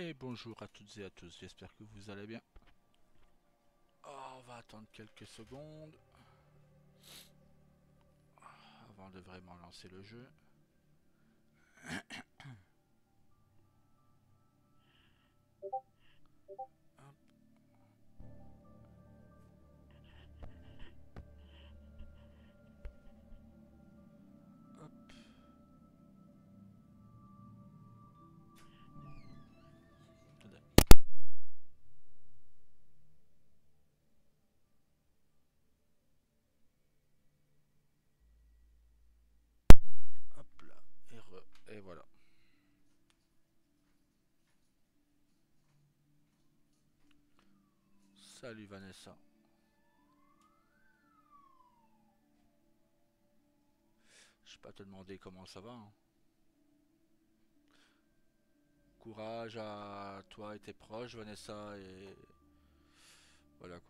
Et bonjour à toutes et à tous, j'espère que vous allez bien. On va attendre quelques secondes avant de vraiment lancer le jeu. Hop, hop, attendez. Hop là, et voilà. Salut Vanessa. Je vais pas te demander comment ça va, hein. Courage à toi et tes proches, Vanessa, et voilà quoi.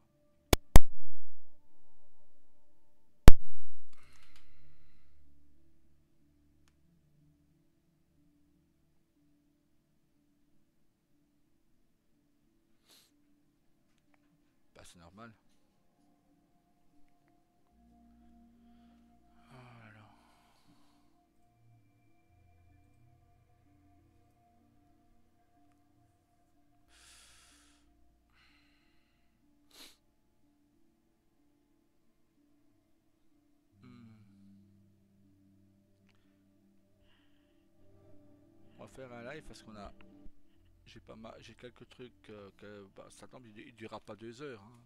Bah, c'est normal. Oh là là. Hmm. On va faire un live parce qu'on a. J'ai pas mal, j'ai quelques trucs que bah, ça tombe, il durera pas 2 heures, hein.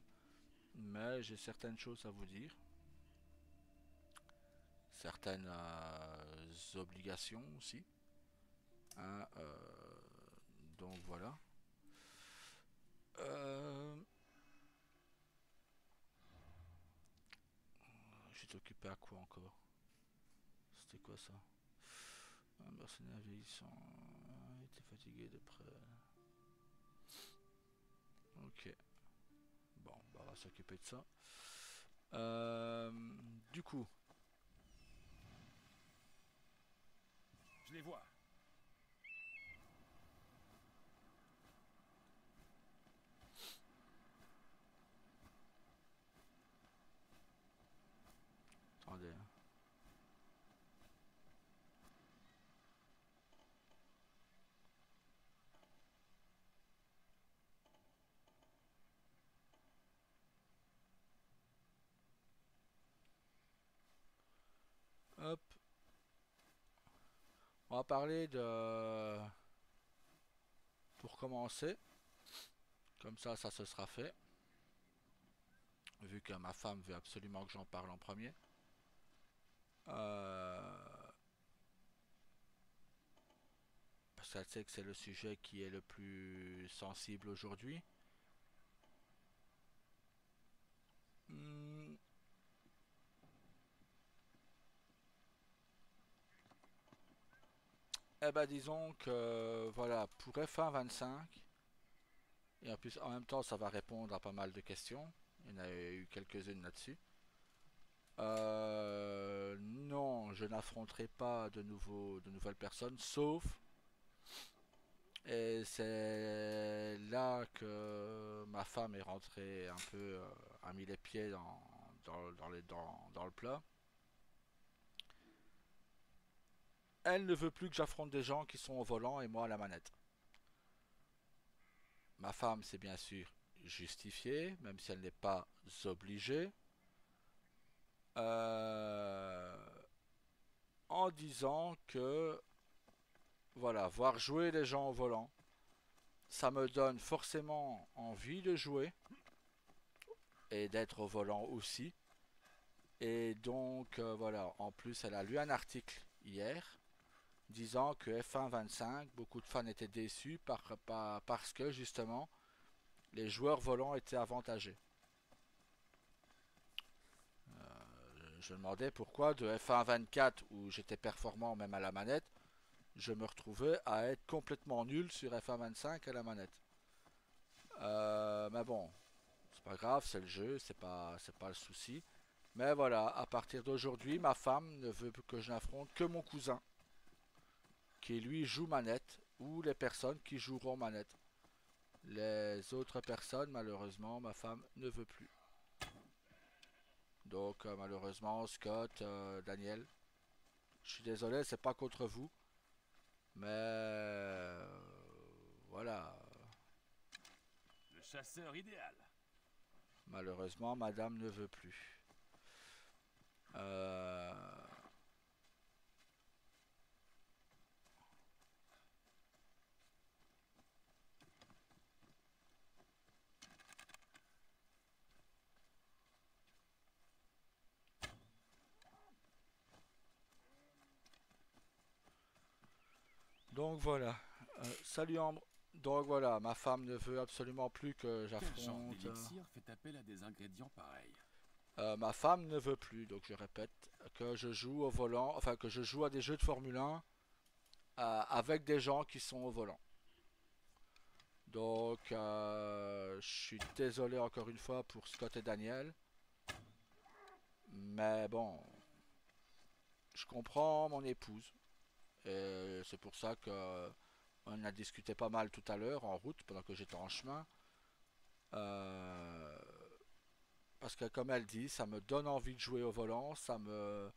Mais j'ai certaines choses à vous dire, certaines obligations aussi, hein, donc voilà. Euh, J'étais occupé à quoi encore? C'était quoi ça? Un mercenaire vieillissant, était fatigué de près. Ok, bon, bah, on va s'occuper de ça. Euh, du coup, Je les vois. attendez, hein. Hop, on va parler de, pour commencer, comme ça se sera fait, vu que ma femme veut absolument que j'en parle en premier. Euh, Parce qu'elle sait que c'est le sujet qui est le plus sensible aujourd'hui. Hmm, eh ben disons que voilà, pour F1 25, et en plus en même temps ça va répondre à pas mal de questions, il y en a eu quelques-unes là-dessus. Non, je n'affronterai pas de nouvelles personnes, sauf, et c'est là que ma femme est rentrée un peu, a mis les pieds dans le plat. Elle ne veut plus que j'affronte des gens qui sont au volant et moi à la manette. Ma femme, c'est bien sûr justifié, même si elle n'est pas obligée, euh, en disant que, voilà, voir jouer les gens au volant, ça me donne forcément envie de jouer et d'être au volant aussi. Et donc, voilà, en plus, elle a lu un article hier disant que F1 25, beaucoup de fans étaient déçus parce que justement, les joueurs volants étaient avantagés. Je me demandais pourquoi de F1 24 où j'étais performant même à la manette, je me retrouvais à être complètement nul sur F1 25 à la manette. Mais bon, c'est pas grave, c'est le jeu, c'est pas le souci. Mais voilà, à partir d'aujourd'hui, ma femme ne veut que je n'affronte que mon cousin, qui lui joue manette ou les personnes qui joueront manette. Les autres personnes, malheureusement, ma femme ne veut plus. Donc, malheureusement, Scott, Daniel, je suis désolé, c'est pas contre vous, mais voilà. Le chasseur idéal. Malheureusement, madame ne veut plus. Euh, Donc voilà. Salut Ambre. Donc voilà, ma femme ne veut absolument plus que Quel genre j'affronte. d'élixir fait appel à des ingrédients pareils? Ma femme ne veut plus, donc je répète, que je joue au volant, enfin que je joue à des jeux de Formule 1 avec des gens qui sont au volant. Donc je suis désolé encore une fois pour Scott et Daniel. Mais bon, je comprends mon épouse. Et c'est pour ça que on a discuté pas mal tout à l'heure en route pendant que j'étais en chemin. Euh, Parce que comme elle dit, ça me donne envie de jouer au volant, ça me...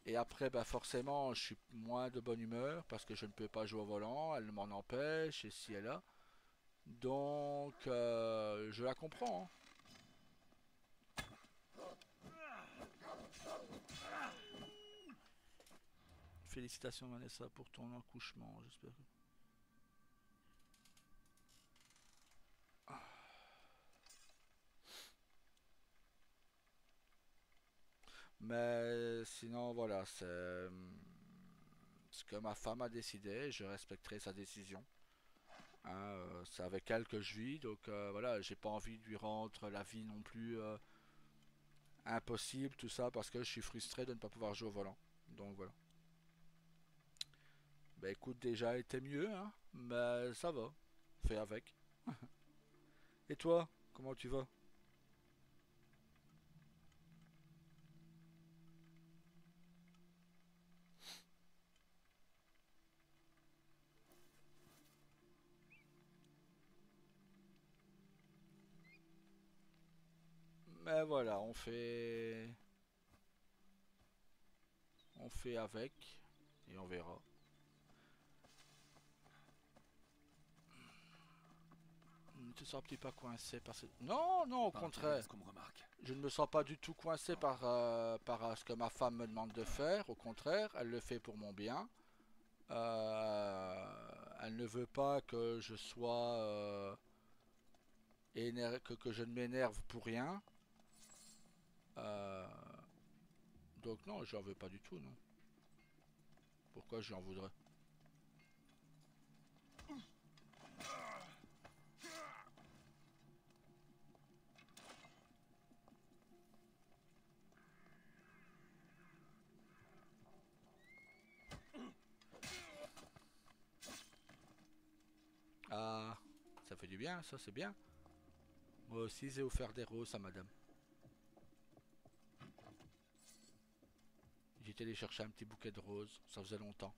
Et après, bah forcément, je suis moins de bonne humeur parce que je ne peux pas jouer au volant, elle m'en empêche, et si elle a. Donc, je la comprends, hein. Félicitations Vanessa pour ton accouchement, j'espère. Mais sinon, voilà, c'est ce que ma femme a décidé, je respecterai sa décision. Hein, c'est avec elle que je vis, donc voilà, j'ai pas envie de lui rendre la vie non plus impossible, tout ça, parce que je suis frustré de ne pas pouvoir jouer au volant. Donc voilà. Bah écoute, déjà, elle était mieux, hein, mais ça va, fais avec. Et toi, comment tu vas? Mais voilà, on fait avec, et on verra. Ne te sens-tu pas coincé par ce... Non, non, au Pas intérêt à contraire. ce qu'on me remarque. Je ne me sens pas du tout coincé par ce que ma femme me demande de faire. Au contraire, elle le fait pour mon bien. Elle ne veut pas que je sois que je ne m'énerve pour rien. Euh, donc non, je n'en veux pas du tout, non. Pourquoi j'en voudrais? Ah, ça fait du bien, ça c'est bien. Moi aussi, j'ai offert des roses à madame. J'étais allé chercher un petit bouquet de roses, ça faisait longtemps.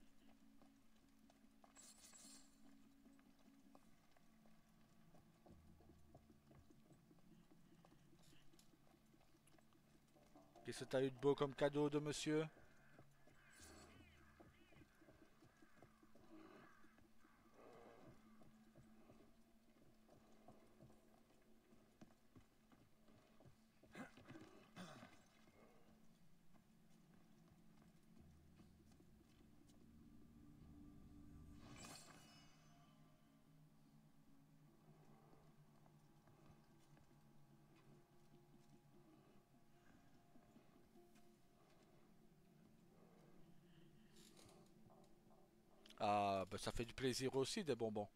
Qu'est-ce que t'as eu de beau comme cadeau de monsieur? Ah, bah ça fait du plaisir aussi des bonbons.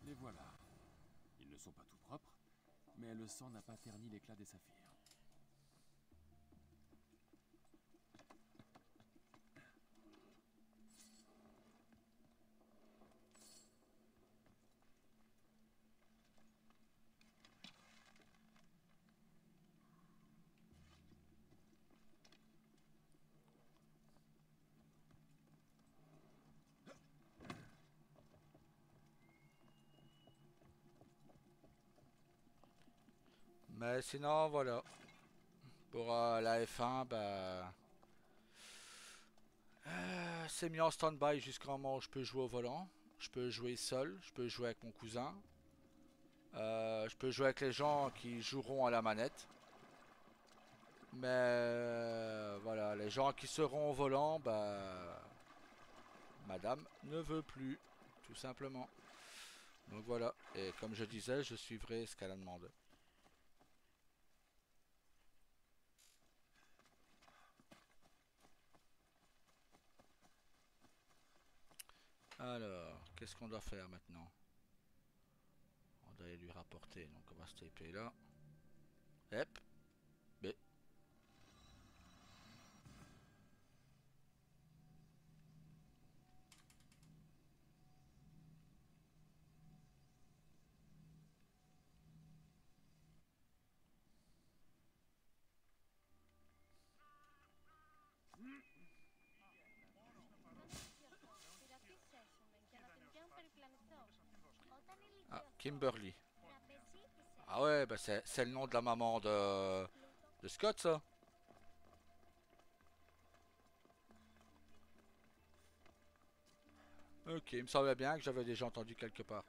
Les voilà. Ils ne sont pas tout propres, mais le sang n'a pas terni l'éclat des saphirs. Mais sinon, voilà. Pour la F1, bah, c'est mis en stand-by jusqu'au moment où je peux jouer au volant. Je peux jouer seul, je peux jouer avec mon cousin. Je peux jouer avec les gens qui joueront à la manette. Mais voilà, les gens qui seront au volant, bah, madame ne veut plus, tout simplement. Donc voilà, et comme je disais, je suivrai ce qu'elle a demandé. Alors, qu'est-ce qu'on doit faire maintenant? On doit aller lui rapporter, donc on va se taper là. Hop, B. Ah, Kimberly. Ah ouais, bah c'est le nom de la maman de Scott, ça. Ok, il me semblait bien que j'avais déjà entendu quelque part.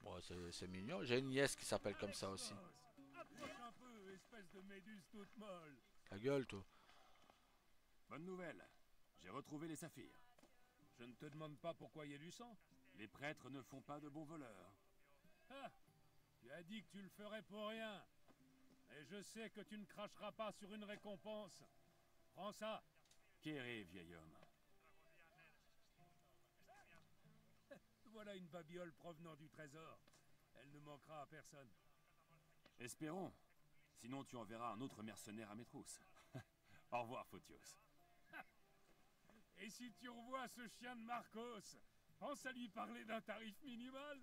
Bon, c'est mignon. J'ai une nièce qui s'appelle comme ça aussi. Approche un peu, espèce de méduse toute molle. Ta gueule, toi. Bonne nouvelle. J'ai retrouvé les saphirs. Je ne te demande pas pourquoi il y a du sang. Les prêtres ne font pas de bons voleurs. Ah, tu as dit que tu le ferais pour rien. Et je sais que tu ne cracheras pas sur une récompense. Prends ça. Kéré, vieil homme. Voilà une babiole provenant du trésor. Elle ne manquera à personne. Espérons. Sinon, tu enverras un autre mercenaire à mes trousses. Au revoir, Photios. Et si tu revois ce chien de Marcos, pense à lui parler d'un tarif minimal.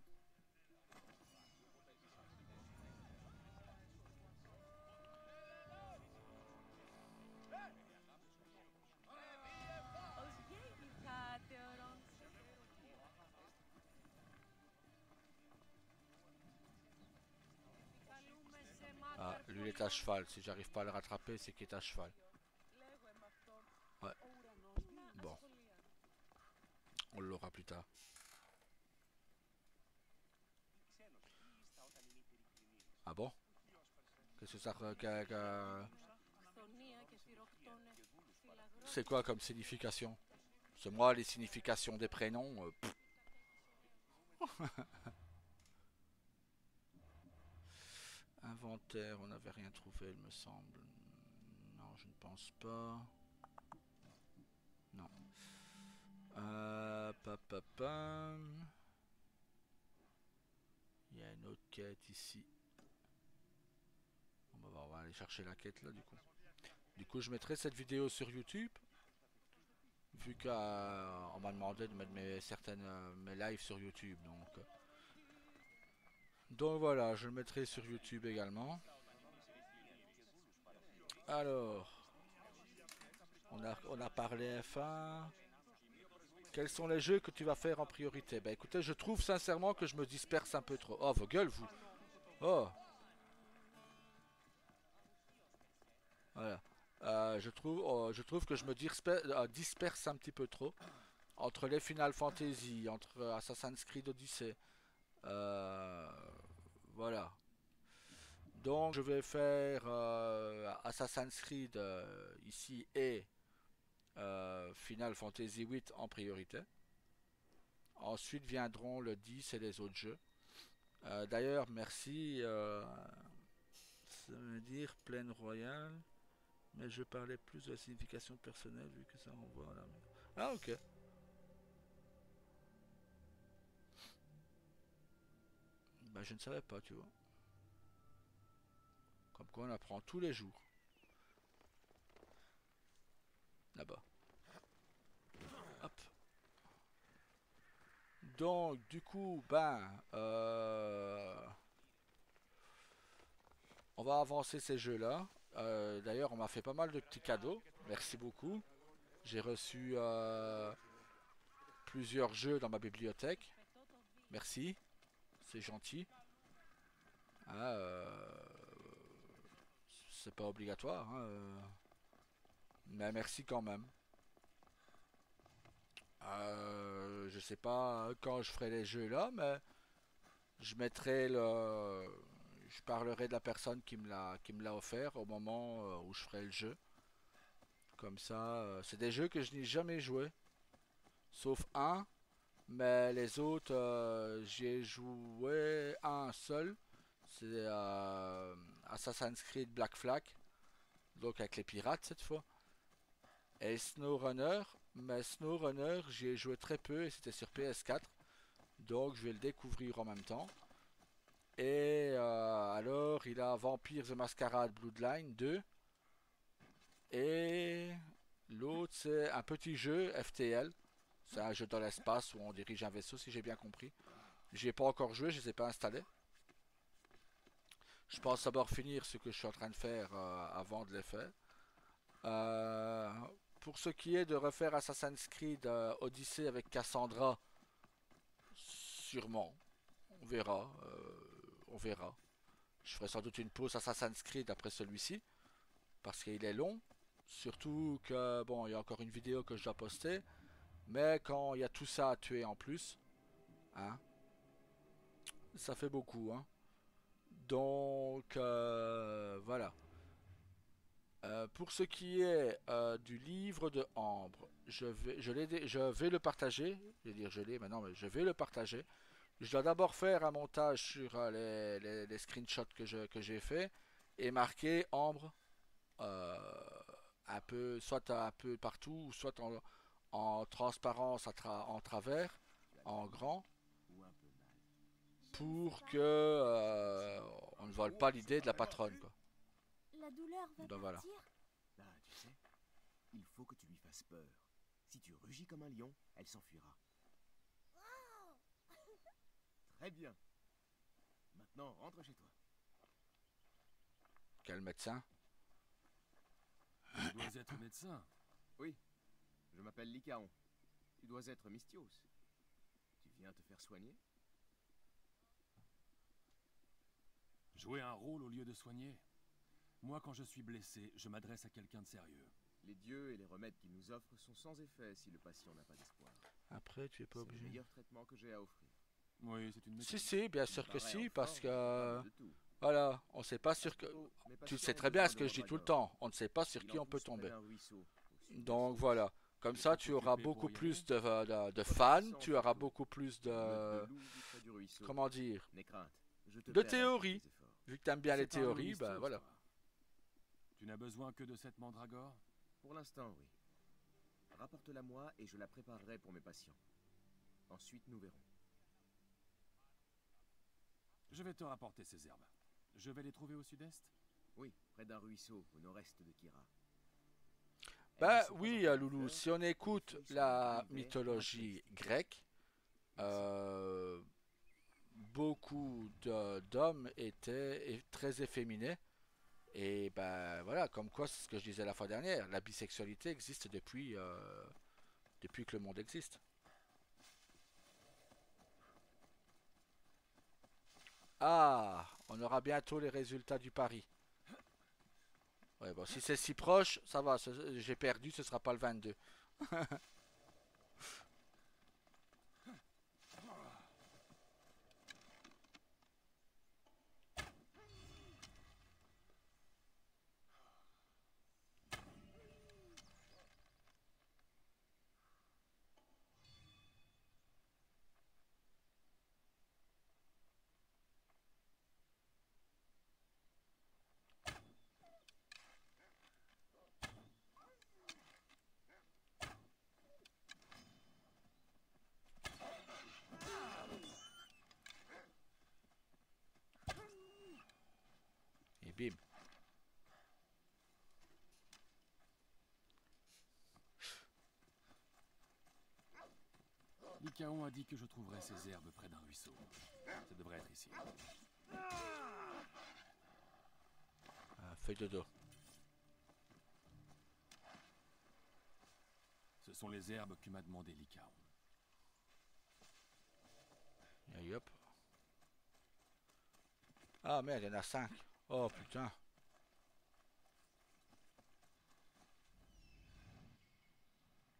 Ah, lui il est à cheval. Si j'arrive pas à le rattraper, c'est qu'il est à cheval. Ouais. Bon, on l'aura plus tard. Ah bon? Qu'est-ce que ça... C'est quoi comme signification? C'est moi, les significations des prénoms. Inventaire, on n'avait rien trouvé, il me semble. Non, je ne pense pas. Non. Papapam. Il y a une autre quête ici. On va aller chercher la quête là du coup. Du coup, je mettrai cette vidéo sur YouTube. Vu qu'on m'a demandé de mettre mes lives sur YouTube. Donc voilà, je le mettrai sur YouTube également. Alors, on a parlé F1. Quels sont les jeux que tu vas faire en priorité? Bah écoutez, je trouve sincèrement que je me disperse un peu trop. Oh, vos gueules, vous. Oh. Voilà. Je trouve que je me disperse un petit peu trop. Entre les Final Fantasy, entre Assassin's Creed Odyssey. Euh, voilà. Donc je vais faire Assassin's Creed ici et Final Fantasy 8 en priorité. Ensuite viendront le 10 et les autres jeux. D'ailleurs, merci. Ça veut dire Plaine Royale. Mais je parlais plus de la signification personnelle vu que ça renvoie à la... Ah ok. Bah je ne savais pas, tu vois. Comme quoi on apprend tous les jours. Là-bas. Hop. Donc du coup, on va avancer ces jeux-là. D'ailleurs, on m'a fait pas mal de petits cadeaux. Merci beaucoup. J'ai reçu plusieurs jeux dans ma bibliothèque. Merci. C'est gentil. Ah, c'est pas obligatoire, hein, mais merci quand même. Je sais pas quand je ferai les jeux là, mais je mettrai le... Je parlerai de la personne qui me l'a offert au moment où je ferai le jeu. Comme ça, c'est des jeux que je n'ai jamais joué, sauf un, mais les autres, j'y ai joué un seul. C'est Assassin's Creed Black Flag, donc avec les pirates cette fois. Et SnowRunner, mais SnowRunner, j'y ai joué très peu et c'était sur PS4, donc je vais le découvrir en même temps. Et alors, il a Vampire the Masquerade Bloodline 2. Et l'autre, c'est un petit jeu FTL. C'est un jeu dans l'espace où on dirige un vaisseau, si j'ai bien compris. J'y ai pas encore joué, je ne les ai pas installés. Je pense d'abord finir ce que je suis en train de faire avant de les faire. Euh, pour ce qui est de refaire Assassin's Creed Odyssey avec Cassandra, sûrement. On verra. On verra. Je ferai sans doute une pause Assassin's Creed après celui-ci. Parce qu'il est long. Surtout que, bon, il y a encore une vidéo que je dois poster. Mais quand il y a tout ça à tuer en plus, hein, ça fait beaucoup, hein. Donc, voilà. Pour ce qui est du livre de Ambre, je vais le partager. Je vais dire je l'ai maintenant, mais je vais le partager. Je dois d'abord faire un montage sur les screenshots que j'ai fait et marquer Ambre euh, un peu, soit un peu partout, ou soit en transparence en travers, en grand, pour que on ne vole pas l'idée de la patronne, quoi. La douleur va Donc voilà. partir. Ah, tu sais, il faut que tu lui fasses peur. Si tu rugis comme un lion, elle s'enfuira. Très bien. Maintenant, rentre chez toi. Quel médecin? Tu dois être médecin. Oui, je m'appelle Lycaon. Tu dois être Mystios. Tu viens te faire soigner? Jouer un rôle au lieu de soigner. Moi, quand je suis blessé, je m'adresse à quelqu'un de sérieux. Les dieux et les remèdes qu'ils nous offrent sont sans effet si le patient n'a pas d'espoir. Après, tu es pas C'est le obligé. meilleur traitement que j'ai à offrir. Oui, c'est une Si, méthode. si, bien Il sûr que paraît si, en parce forme, capable que... de tout. Voilà, on sait pas sur que... Oh, mes Tu patients sais ont très bien besoin ce de que je dis tout le mandragore. temps. On ne sait pas sur Il qui en on peut pousse près tomber. d'un ruisseau, au sud Donc d'Essos. voilà. Comme Et ça, faut tu auras t'occuper beaucoup pour y aller. plus de Faut fans, faire tu sans auras photo. beaucoup plus Une meute de... de loups vit près du ruisseau. Comment dire? N'aie crainte, je te De paierai pour théorie. tes efforts. Vu que t'aimes bien les C'est un théories, Louis ben Mystios, voilà. toi. Tu n'as besoin que de cette mandragore? Pour l'instant, oui. Rapporte-la moi et je la préparerai pour mes patients. Ensuite, nous verrons. Je vais te rapporter ces herbes. Je vais les trouver au sud-est? Oui, près d'un ruisseau, au nord-est de Kira. Ben oui, Loulou, si on écoute la mythologie grecque, beaucoup d'hommes étaient très efféminés. Et ben voilà, comme quoi, c'est ce que je disais la fois dernière, la bisexualité existe depuis que le monde existe. Ah, on aura bientôt les résultats du pari. Ouais, bon, si c'est si proche, ça va, j'ai perdu, ce sera pas le 22. Et bim. Lycaon a dit que je trouverais ces herbes près d'un ruisseau. Ça devrait être ici. Feuille de dos. Ce sont les herbes que m'a demandé Lycaon. Et hop. Ah merde, il y en a 5. Oh putain.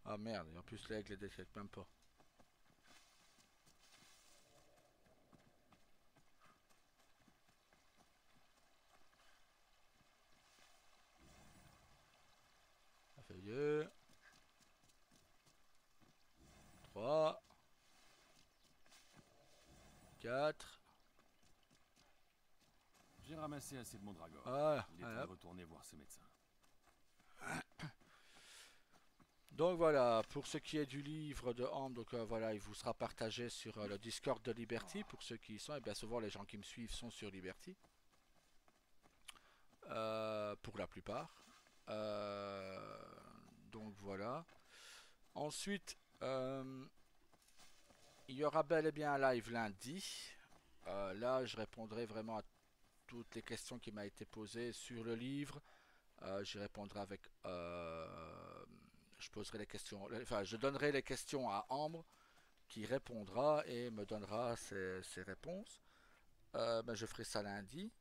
Ah merde, et en plus l'aigle les détecte même pas. Ça fait 2. 3. 4. J'ai ramassé assez de mandragore. Voilà. Il est temps de retourner voir ce médecin. Donc voilà, pour ce qui est du livre de Ambre, donc voilà, il vous sera partagé sur le Discord de Liberty, pour ceux qui y sont, et bien souvent les gens qui me suivent sont sur Liberty. Pour la plupart. Donc voilà. Ensuite, il y aura bel et bien un live lundi. Là, je répondrai vraiment à toutes les questions qui m'ont été posées sur le livre. J'y répondrai avec... je poserai les questions... Enfin, je donnerai les questions à Ambre, qui répondra et me donnera ses réponses. Ben, je ferai ça lundi.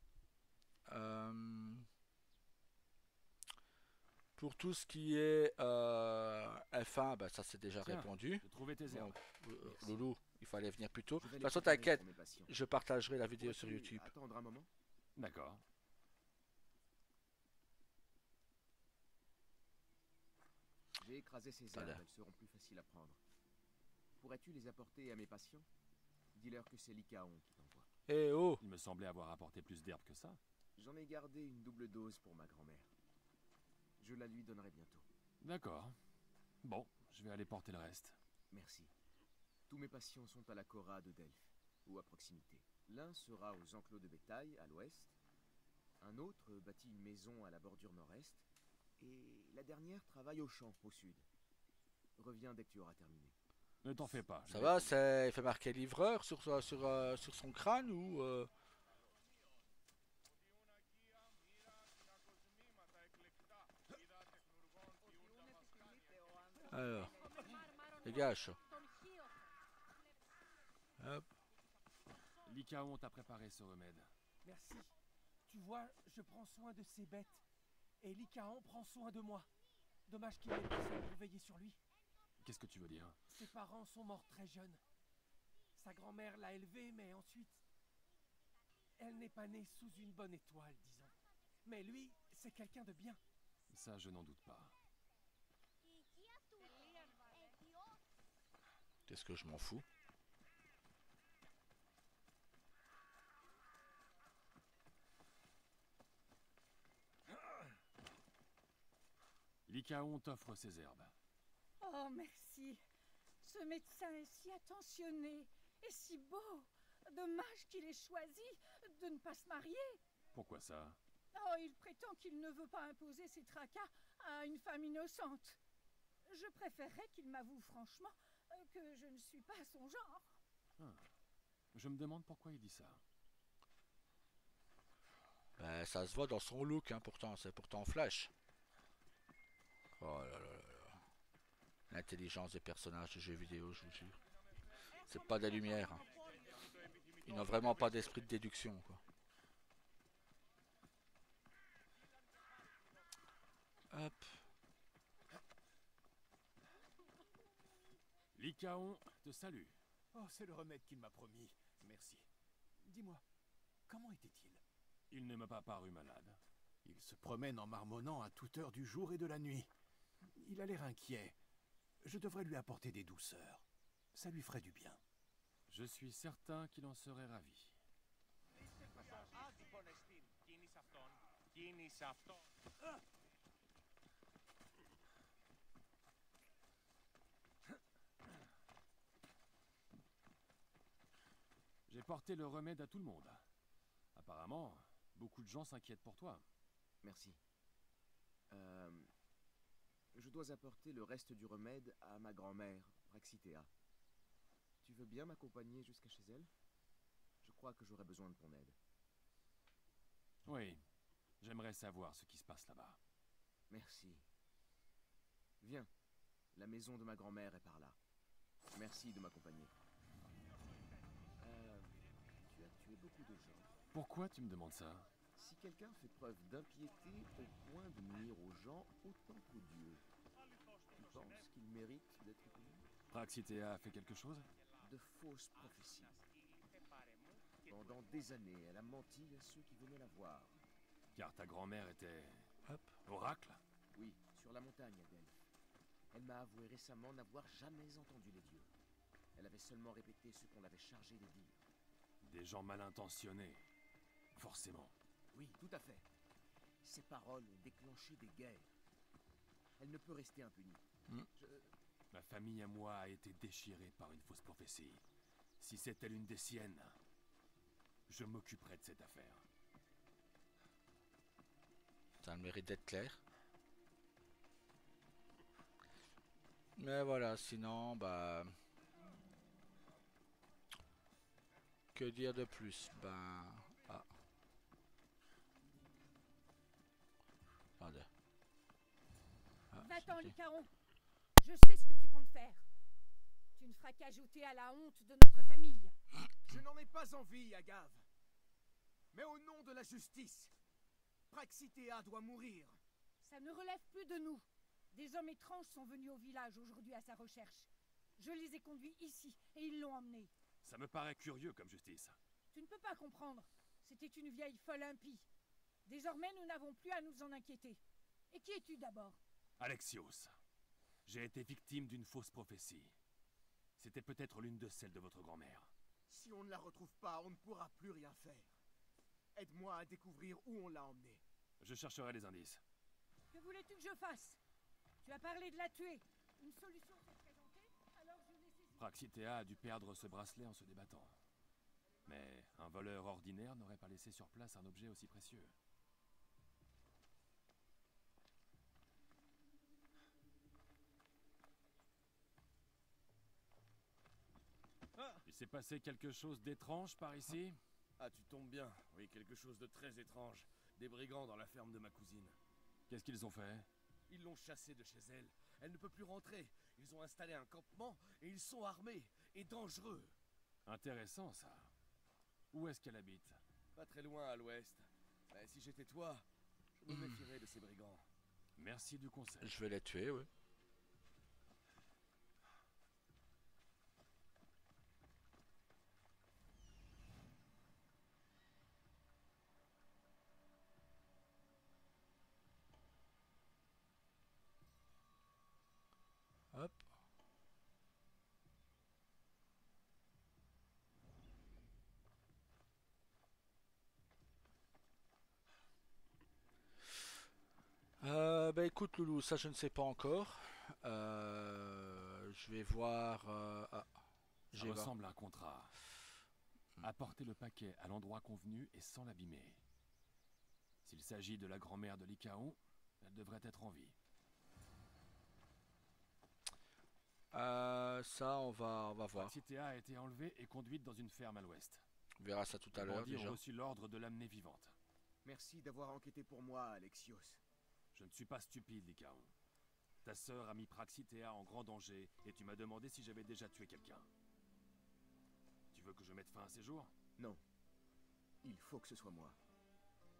Pour tout ce qui est F1, ben, ça c'est déjà Tiens, répondu. j'ai trouvé tes herbes. Donc, Loulou, il fallait venir plus tôt. Je De vais toute les façon, préparer t'inquiète, pour mes patients. je partagerai la vidéo sur Pourrais-tu YouTube. attendre un moment? D'accord. J'ai écrasé ces Voilà. herbes, elles seront plus faciles à prendre. Pourrais-tu les apporter à mes patients? Dis-leur que c'est Lycaon qui t'envoie. Eh oh! Il me semblait avoir apporté plus d'herbes que ça. J'en ai gardé une double dose pour ma grand-mère. Je la lui donnerai bientôt. D'accord. Bon, je vais aller porter le reste. Merci. Tous mes patients sont à la Cora de Delphes, ou à proximité. L'un sera aux enclos de bétail, à l'ouest. Un autre bâtit une maison à la bordure nord-est. Et la dernière travaille au champ, au sud. Reviens dès que tu auras terminé. Ne t'en fais pas. je Ça vais va, trouver. il fait marquer livreur sur son crâne ou... Alors, dégage ça. Hop. Lycaon t'a préparé ce remède. Merci. Tu vois, je prends soin de ces bêtes. Et Lycaon prend soin de moi. Dommage qu'il n'ait personne pour veiller sur lui. Qu'est-ce que tu veux dire? Ses parents sont morts très jeunes. Sa grand-mère l'a élevé, mais ensuite... Elle n'est pas née sous une bonne étoile, disons. Mais lui, c'est quelqu'un de bien. Ça, je n'en doute pas. Qu'est-ce que je m'en fous? Lycaon t'offre ses herbes. Oh, merci. Ce médecin est si attentionné et si beau. Dommage qu'il ait choisi de ne pas se marier. Pourquoi ça? Oh, il prétend qu'il ne veut pas imposer ses tracas à une femme innocente. Je préférerais qu'il m'avoue franchement que je ne suis pas son genre. Ah. Je me demande pourquoi il dit ça. Ben, ça se voit dans son look, hein, pourtant. C'est pourtant flash. Oh là là là là. L'intelligence des personnages de jeux vidéo, je vous jure. C'est pas des lumières. Hein. Ils n'ont vraiment pas d'esprit de déduction, quoi. Hop. Lycaon te salue. Oh, c'est le remède qu'il m'a promis. Merci. Dis-moi, comment était-il? Il ne m'a pas paru malade. Il se promène en marmonnant à toute heure du jour et de la nuit. Il a l'air inquiet. Je devrais lui apporter des douceurs. Ça lui ferait du bien. Je suis certain qu'il en serait ravi. J'ai porté le remède à tout le monde. Apparemment, beaucoup de gens s'inquiètent pour toi. Merci. Je dois apporter le reste du remède à ma grand-mère, Praxitéa. Tu veux bien m'accompagner jusqu'à chez elle? Je crois que j'aurai besoin de ton aide. Oui, j'aimerais savoir ce qui se passe là-bas. Merci. Viens, la maison de ma grand-mère est par là. Merci de m'accompagner. Pourquoi tu me demandes ça? Si quelqu'un fait preuve d'impiété au point de nuire aux gens autant qu'aux dieux, tu penses qu'il mérite d'être puni? Praxitéa a fait quelque chose? De fausses prophéties. Pendant des années, elle a menti à ceux qui venaient la voir. Car ta grand-mère était... Hop. Oracle? Oui, sur la montagne à Delphes. Elle m'a avoué récemment n'avoir jamais entendu les dieux. Elle avait seulement répété ce qu'on l'avait chargée de dire. Des gens mal intentionnés. Forcément. Oui, tout à fait. Ces paroles ont déclenché des guerres. Elle ne peut rester impunie. Ma famille à moi a été déchirée par une fausse prophétie. Si c'était l'une des siennes, je m'occuperai de cette affaire. Ça a le mérite d'être clair. Mais voilà, sinon, bah... Que dire de plus? Ben... Ah. Attendez. Ah, Va-t'en, c'était- Lycaon. Je sais ce que tu comptes faire. Tu ne feras qu'ajouter à la honte de notre famille. Je n'en ai pas envie, Agave. Mais au nom de la justice, Praxitéa doit mourir. Ça ne relève plus de nous. Des hommes étranges sont venus au village aujourd'hui à sa recherche. Je les ai conduits ici et ils l'ont emmené. Ça me paraît curieux comme justice. Tu ne peux pas comprendre. C'était une vieille folle impie. Désormais, nous n'avons plus à nous en inquiéter. Et qui es-tu d'abord? Alexios, j'ai été victime d'une fausse prophétie. C'était peut-être l'une de celles de votre grand-mère. Si on ne la retrouve pas, on ne pourra plus rien faire. Aide-moi à découvrir où on l'a emmenée. Je chercherai les indices. Que voulais-tu que je fasse? Tu as parlé de la tuer. Une solution s'est présentée, alors je l'ai saisie. Praxitéa a dû perdre ce bracelet en se débattant. Mais un voleur ordinaire n'aurait pas laissé sur place un objet aussi précieux. Il s'est passé quelque chose d'étrange par ici? Ah, tu tombes bien. Oui, quelque chose de très étrange. Des brigands dans la ferme de ma cousine. Qu'est-ce qu'ils ont fait? Ils l'ont chassée de chez elle. Elle ne peut plus rentrer. Ils ont installé un campement et ils sont armés et dangereux. Intéressant ça. Où est-ce qu'elle habite? Pas très loin à l'ouest. Mais si j'étais toi, je me méfierais de ces brigands. Merci du conseil. Je vais les tuer, oui. Hop. Bah écoute Loulou, ça je ne sais pas encore. Je vais voir... Ah, Ça j'ai voir. ressemble à un contrat. Apporter le paquet à l'endroit convenu et sans l'abîmer. S'il s'agit de la grand-mère de Lycaon, elle devrait être en vie. Ça on va voir. Praxitéa a été enlevée et conduite dans une ferme à l'ouest. On verra ça tout à Les l'heure bandits ont déjà. reçu l'ordre de l'amener vivante. Merci d'avoir enquêté pour moi, Alexios. Je ne suis pas stupide, Lycaon. Ta sœur a mis Praxitéa en grand danger et tu m'as demandé si j'avais déjà tué quelqu'un. Tu veux que je mette fin à ces jours? Non. Il faut que ce soit moi.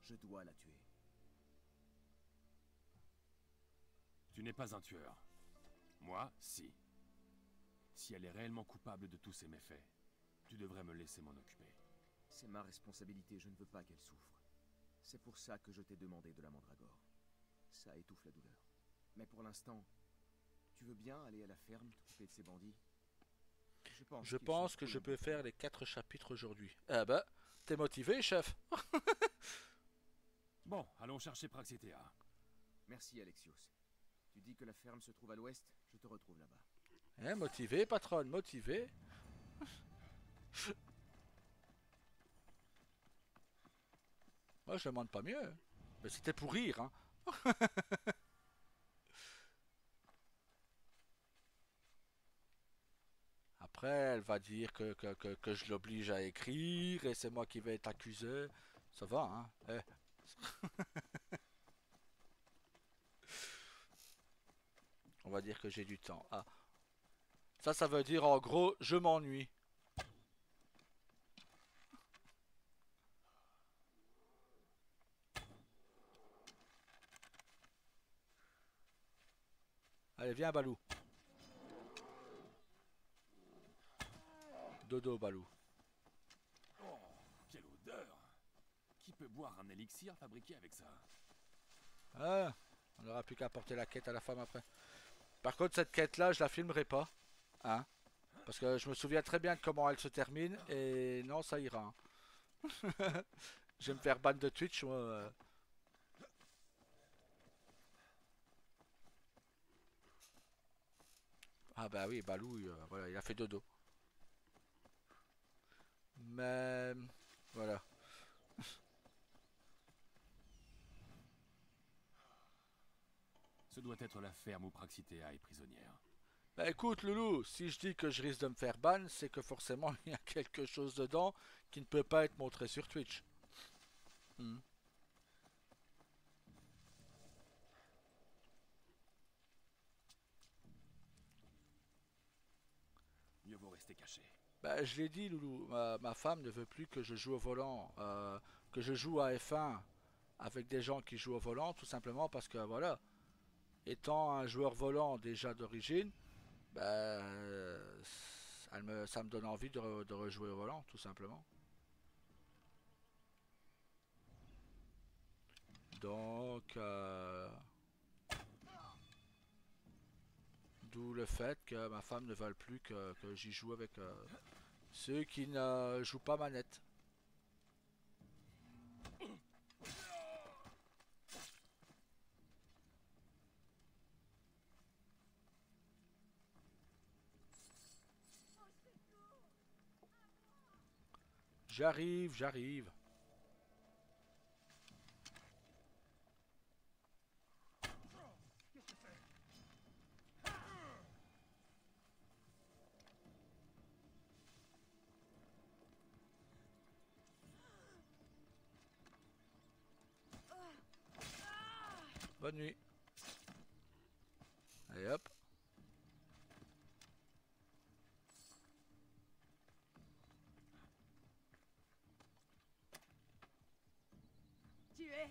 Je dois la tuer. Tu n'es pas un tueur. Moi, si. Si elle est réellement coupable de tous ces méfaits, tu devrais me laisser m'en occuper. C'est ma responsabilité, je ne veux pas qu'elle souffre. C'est pour ça que je t'ai demandé de la mandragore. Ça étouffe la douleur. Mais pour l'instant, tu veux bien aller à la ferme t'occuper de ces bandits? Je pense que je peux faire les 4 chapitres aujourd'hui. Ah bah, t'es motivé, chef? Bon, allons chercher Praxitéa. Merci, Alexios. Tu dis que la ferme se trouve à l'ouest, je te retrouve là-bas. Hein, motivé, patronne, motivé. Moi, je demande pas mieux. Mais c'était pour rire, hein. Après, elle va dire que je l'oblige à écrire et c'est moi qui vais être accusé. Ça va, hein. Eh. On va dire que j'ai du temps. Ah. Ça veut dire en gros, je m'ennuie. Allez, viens, Balou. Dodo, Balou. Oh, quelle odeur! Qui peut boire un élixir fabriqué avec ça? Ah, on n'aura plus qu'à porter la quête à la femme après. Par contre, cette quête-là, je la filmerai pas. Hein? Parce que je me souviens très bien de comment elle se termine. Et non, ça ira. Hein. Je vais me faire ban de Twitch. Moi. Ah bah oui, Balou, voilà, il a fait dodo. Mais voilà. Ce doit être la ferme où Praxitéa est prisonnière. Bah écoute, Loulou, si je dis que je risque de me faire ban, c'est que forcément il y a quelque chose dedans qui ne peut pas être montré sur Twitch. Hmm. Mieux vaut rester caché. Bah je l'ai dit, Loulou, ma femme ne veut plus que je joue au volant, que je joue à F1 avec des gens qui jouent au volant, tout simplement parce que voilà, étant un joueur volant déjà d'origine, bah, ça me donne envie de rejouer au volant, tout simplement. Donc, d'où le fait que ma femme ne veut plus que j'y joue avec ceux qui ne jouent pas manette. J'arrive, j'arrive. Bonne nuit. Allez hop.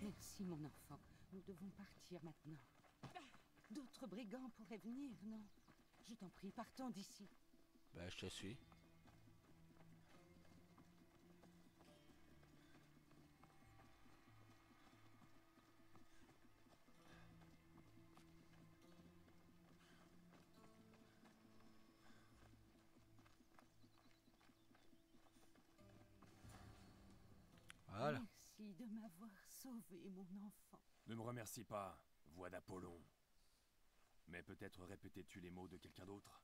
Merci, mon enfant. Nous devons partir maintenant. D'autres brigands pourraient venir, non? Je t'en prie, partons d'ici. Ben, je te suis. Voilà. Merci de m'avoir sauvé, mon enfant. Ne me remercie pas, voix d'Apollon. Mais peut-être répétais-tu les mots de quelqu'un d'autre?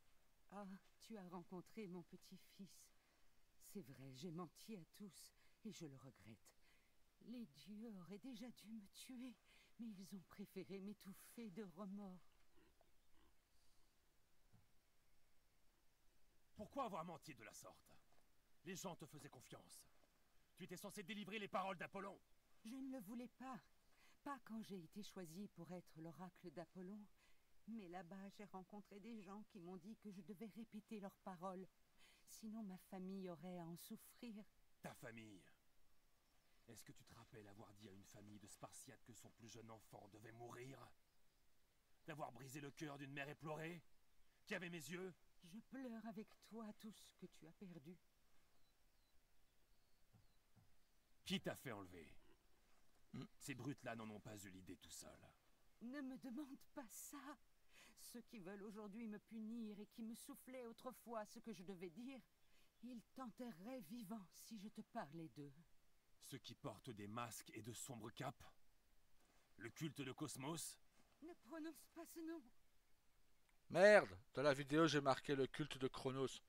Ah, tu as rencontré mon petit-fils. C'est vrai, j'ai menti à tous, et je le regrette. Les dieux auraient déjà dû me tuer, mais ils ont préféré m'étouffer de remords. Pourquoi avoir menti de la sorte? Les gens te faisaient confiance. Tu étais censé délivrer les paroles d'Apollon. Je ne le voulais pas. Pas quand j'ai été choisie pour être l'oracle d'Apollon. Mais là-bas, j'ai rencontré des gens qui m'ont dit que je devais répéter leurs paroles. Sinon, ma famille aurait à en souffrir. Ta famille. Est-ce que tu te rappelles avoir dit à une famille de Spartiates que son plus jeune enfant devait mourir? D'avoir brisé le cœur d'une mère éplorée? Qui avait mes yeux? Je pleure avec toi tout ce que tu as perdu. Qui t'a fait enlever? Ces brutes-là n'en ont pas eu l'idée tout seuls. Ne me demande pas ça. Ceux qui veulent aujourd'hui me punir et qui me soufflaient autrefois ce que je devais dire, ils t'enterreraient vivant si je te parlais d'eux. Ceux qui portent des masques et de sombres capes? Le culte de Cosmos? Ne prononce pas ce nom. Merde, dans la vidéo j'ai marqué le culte de Chronos.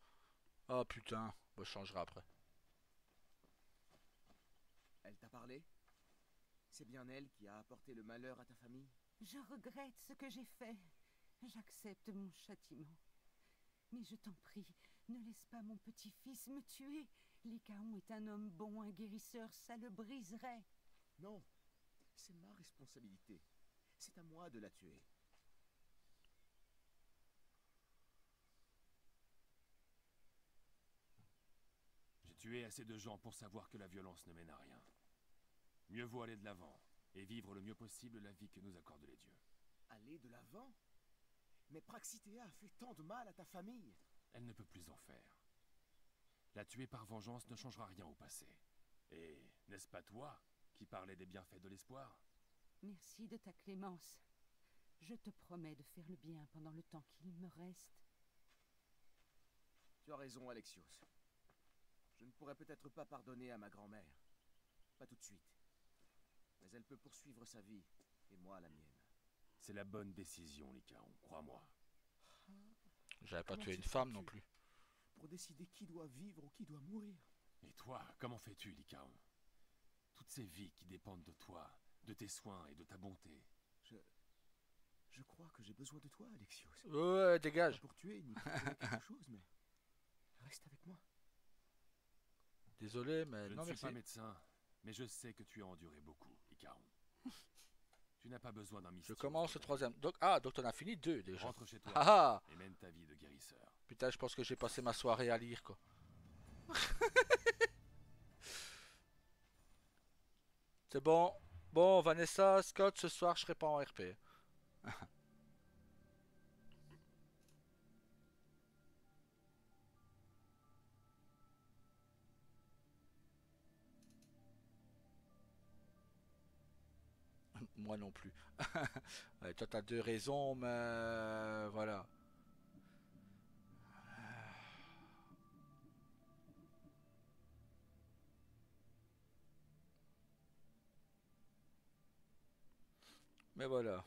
Oh putain, je changerai après. Elle t'a parlé? C'est bien elle qui a apporté le malheur à ta famille? Je regrette ce que j'ai fait. J'accepte mon châtiment. Mais je t'en prie, ne laisse pas mon petit-fils me tuer. Lycaon est un homme bon, un guérisseur, ça le briserait. Non, c'est ma responsabilité. C'est à moi de la tuer. J'ai tué assez de gens pour savoir que la violence ne mène à rien. Mieux vaut aller de l'avant et vivre le mieux possible la vie que nous accordent les dieux. Aller de l'avant? Mais Praxithéa a fait tant de mal à ta famille. Elle ne peut plus en faire. La tuer par vengeance ne changera rien au passé. Et n'est-ce pas toi qui parlais des bienfaits de l'espoir? Merci de ta clémence. Je te promets de faire le bien pendant le temps qu'il me reste. Tu as raison, Alexios. Je ne pourrais peut-être pas pardonner à ma grand-mère. Pas tout de suite. Mais elle peut poursuivre sa vie, et moi la mienne. C'est la bonne décision, Lycaon, crois-moi. J'avais pas Comment tué une t'y femme prends-tu non plus. Pour décider qui doit vivre ou qui doit mourir. Et toi, comment fais-tu, Lycaon? Toutes ces vies qui dépendent de toi, de tes soins et de ta bonté. Je crois que j'ai besoin de toi, Alexios. Ouais, Pas dégage. pour tuer ni pour trouver quelque chose, mais reste avec moi. Désolé, mais Je non ne suis merci. pas médecin, mais je sais que tu as enduré beaucoup, Lycaon. Tu n'as pas besoin d'un Je mystique. commence le troisième. Donc t'en as fini 2 déjà. Rentre chez toi Ah ah. et mène ta vie de guérisseur. Putain, je pense que j'ai passé ma soirée à lire quoi. C'est bon. Bon, Vanessa, Scott, ce soir je serai pas en RP. Moi non plus. Ouais, toi t'as 2 raisons, mais voilà. Mais voilà.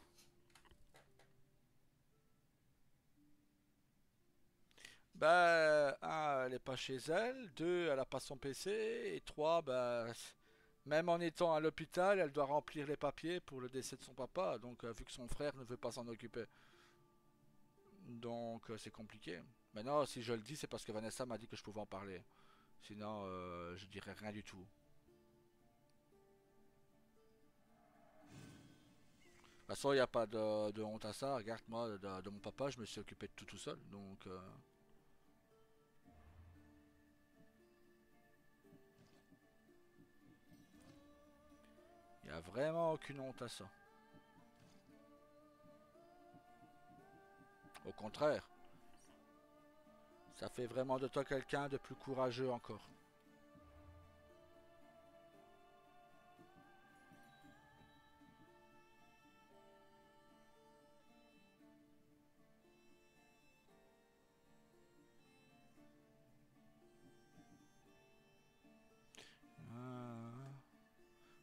Bah, un, elle est pas chez elle. 2, elle a pas son PC. Et 3, bah, même en étant à l'hôpital, elle doit remplir les papiers pour le décès de son papa. Donc, vu que son frère ne veut pas s'en occuper. Donc, c'est compliqué. Maintenant, si je le dis, c'est parce que Vanessa m'a dit que je pouvais en parler. Sinon, je dirais rien du tout. De toute façon, il n'y a pas de honte à ça. Regarde, moi, de mon papa, je me suis occupé de tout seul. Donc, il n'y a vraiment aucune honte à ça. Au contraire, ça fait vraiment de toi quelqu'un de plus courageux encore.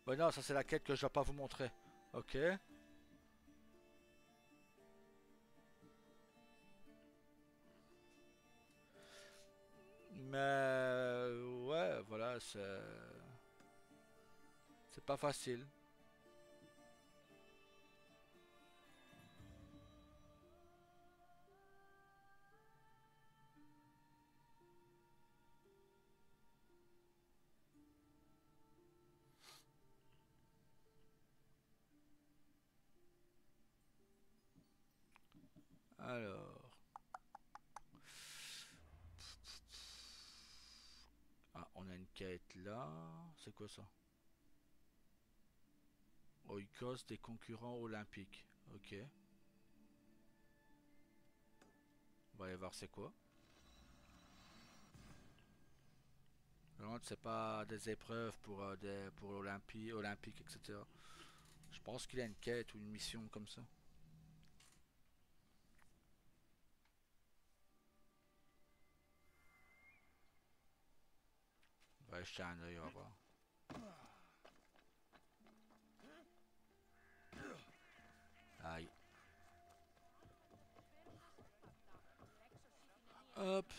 Bon non, ça c'est la quête que je dois pas vous montrer. Ok. Mais ouais, voilà, c'est pas facile. Alors. Ah, on a une quête là. C'est quoi ça? Oikos des concurrents olympiques. Ok. On va aller voir c'est quoi. Non, c'est pas des épreuves pour olympique, etc. Je pense qu'il y a une quête ou une mission comme ça. On va jeter un œil, on va voir. Aïe. Hop.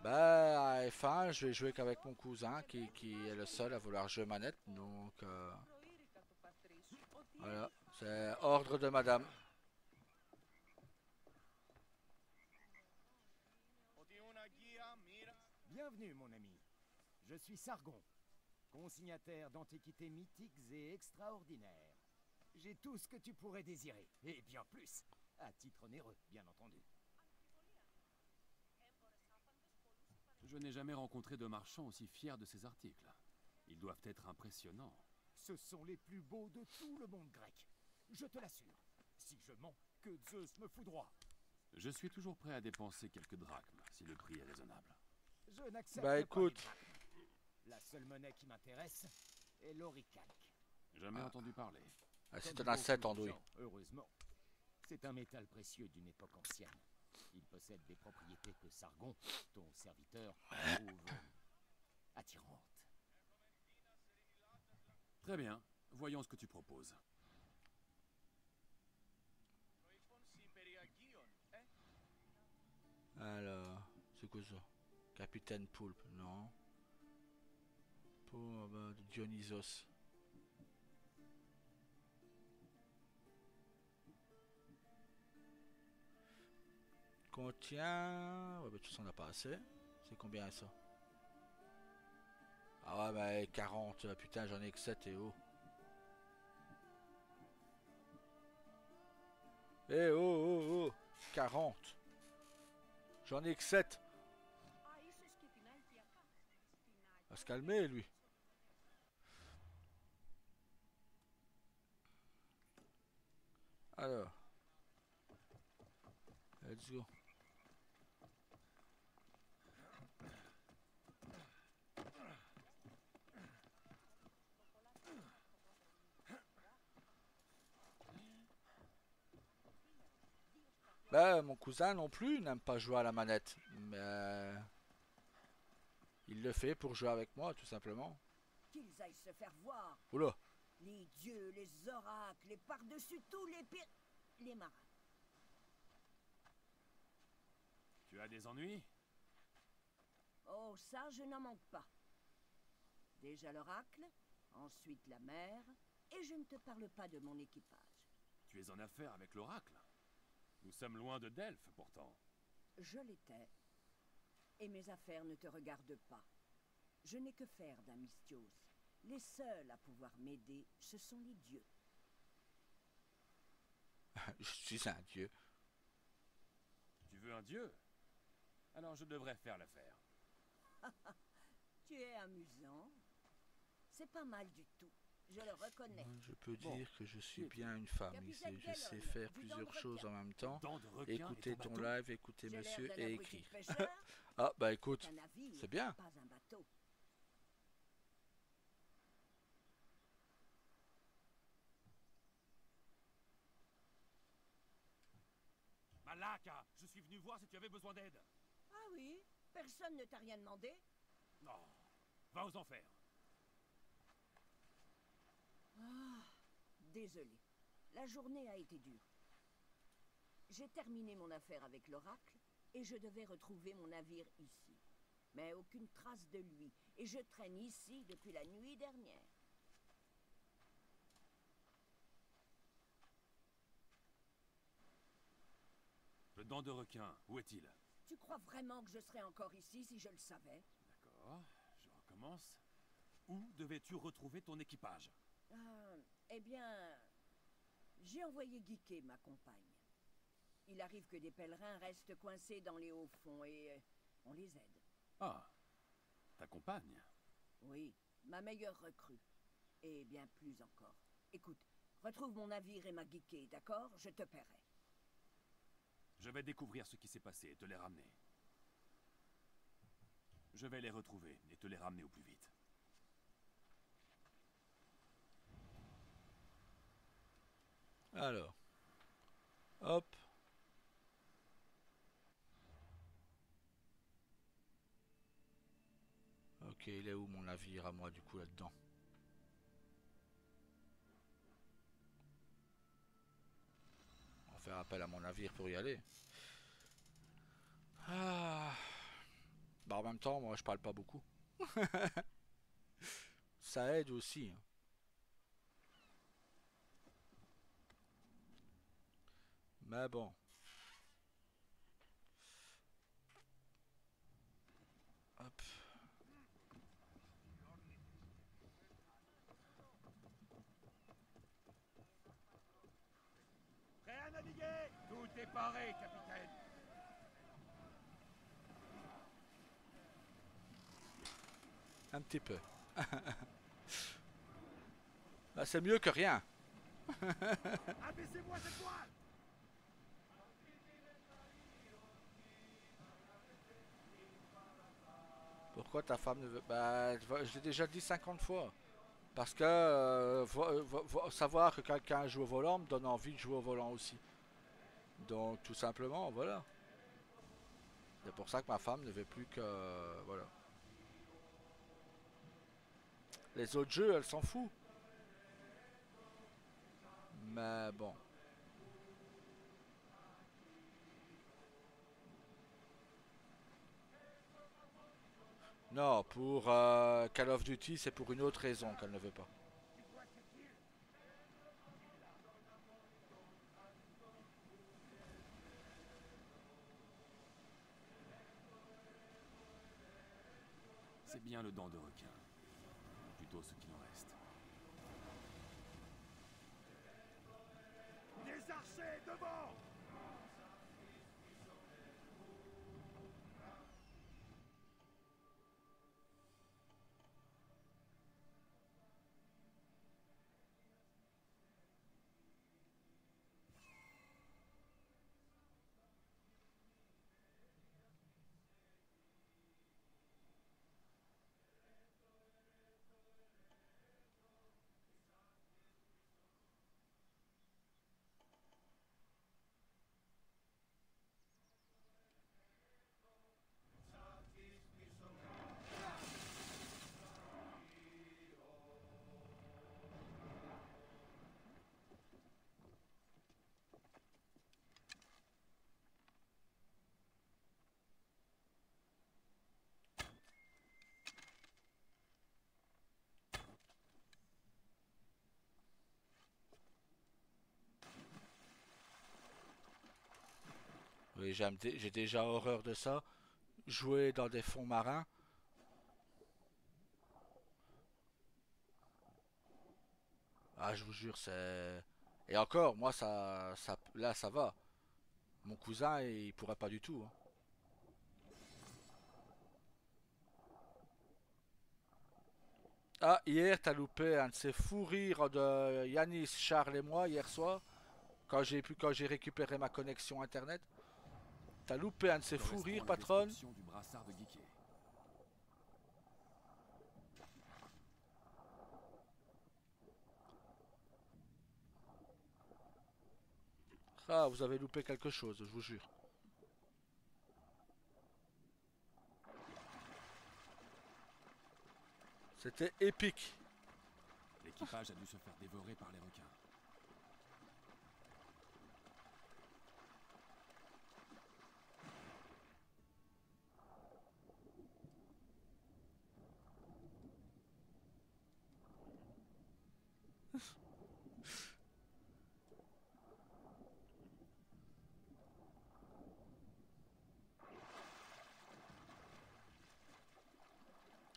Bah, à F1, je vais jouer qu'avec mon cousin qui est le seul à vouloir jouer manette. Donc, voilà. C'est ordre de madame. Bienvenue, mon ami. Je suis Sargon, consignataire d'antiquités mythiques et extraordinaires. J'ai tout ce que tu pourrais désirer, et bien plus, à titre onéreux, bien entendu. Je n'ai jamais rencontré de marchand aussi fier de ses articles. Ils doivent être impressionnants. Ce sont les plus beaux de tout le monde grec. je te l'assure. Si je mens, que Zeus me foudroie. Je suis toujours prêt à dépenser quelques drachmes, si le prix est raisonnable. Je n'accepte Bah pas les écoute. drachmes. La seule monnaie qui m'intéresse est l'auricalque. Jamais entendu parler. Ah, si Comme t'en as beaucoup 7 de en douille. gens, heureusement. C'est un métal précieux d'une époque ancienne. Il possède des propriétés que Sargon, ton serviteur, trouve attirantes. Très bien, voyons ce que tu proposes. Alors, c'est quoi ça? Capitaine Poulpe, non. Pour de Dionysos. Contient... Ouais, bah tout ça on a pas assez. C'est combien ça? Ah ouais, bah 40, putain j'en ai que 7 et oh. Eh oh oh oh 40. J'en ai que 7. Va se calmer lui. Alors. Let's go. Bah, mon cousin non plus n'aime pas jouer à la manette. Mais il le fait pour jouer avec moi, tout simplement. Qu'ils aillent se faire voir. Oula. Les dieux, les oracles, et par-dessus tout les pires... les marins. Tu as des ennuis? Oh, ça, je n'en manque pas. Déjà l'oracle, ensuite la mer, et je ne te parle pas de mon équipage. Tu es en affaire avec l'oracle? Nous sommes loin de Delphes, pourtant. Je l'étais. Et mes affaires ne te regardent pas. Je n'ai que faire d'un mystios. Les seuls à pouvoir m'aider, ce sont les dieux. Je suis un dieu. Tu veux un dieu? Alors je devrais faire l'affaire. Tu es amusant. C'est pas mal du tout. Je le reconnais. Je peux Bon. dire que je suis bien une femme ici. Capitaine Je sais Gellon, faire du plusieurs dent de choses en requin. même temps. Dents de requin Écouter et ton ton bateau? live, écouter J'ai monsieur l'air d'un et abruti écrire. de pêcheur. Ah bah écoute, C'est un navire, c'est bien. pas un bateau. Malaka, je suis venu voir si tu avais besoin d'aide. Ah oui? Personne ne t'a rien demandé? Non, va aux enfers. Ah, désolé. La journée a été dure. J'ai terminé mon affaire avec l'oracle et je devais retrouver mon navire ici. Mais aucune trace de lui. Et je traîne ici depuis la nuit dernière. Le dent de requin, où est-il? Tu crois vraiment que je serais encore ici si je le savais? D'accord, je recommence. Où devais-tu retrouver ton équipage? Eh bien, j'ai envoyé Guiquet, ma compagne. Il arrive que des pèlerins restent coincés dans les hauts fonds et on les aide. Ah, ta compagne? Oui, ma meilleure recrue. Et bien plus encore. Écoute, retrouve mon navire et ma Guiquet, d'accord? Je te paierai. Je vais découvrir ce qui s'est passé et te les ramener. Je vais les retrouver et te les ramener au plus vite. Alors. Hop. Ok, il est où mon navire à moi du coup là-dedans? On va faire appel à mon navire pour y aller. Ah. Bah en même temps, moi je parle pas beaucoup. Ça aide aussi. Hein. Mais bon. Hop. Prêt à naviguer? Tout est paré, capitaine. Un petit peu. Bah, c'est mieux que rien. Abaissez-moi cette voile! Pourquoi ta femme ne veut... Bah, je l'ai déjà dit 50 fois. Parce que savoir que quelqu'un joue au volant me donne envie de jouer au volant aussi. Donc tout simplement, voilà. C'est pour ça que ma femme ne veut plus que... voilà. Les autres jeux, elle s'en fout. Mais bon. Non, pour Call of Duty, c'est pour une autre raison qu'elle ne veut pas. C'est bien le dent de requin. Ou plutôt ce qu'il en reste. Des archers devant! Oui, j'ai déjà horreur de ça. Jouer dans des fonds marins. Ah, je vous jure, c'est... Et encore, moi, là, ça va. Mon cousin, il pourrait pas du tout, hein. Ah, hier, t'as loupé un de ces fous rires de Yanis, Charles et moi, hier soir, quand j'ai récupéré ma connexion internet. T'as loupé un de ces fous rires, patronne. Du brassard de Geeké. Ah, vous avez loupé quelque chose, je vous jure. C'était épique. L'équipage a dû se faire dévorer par les requins.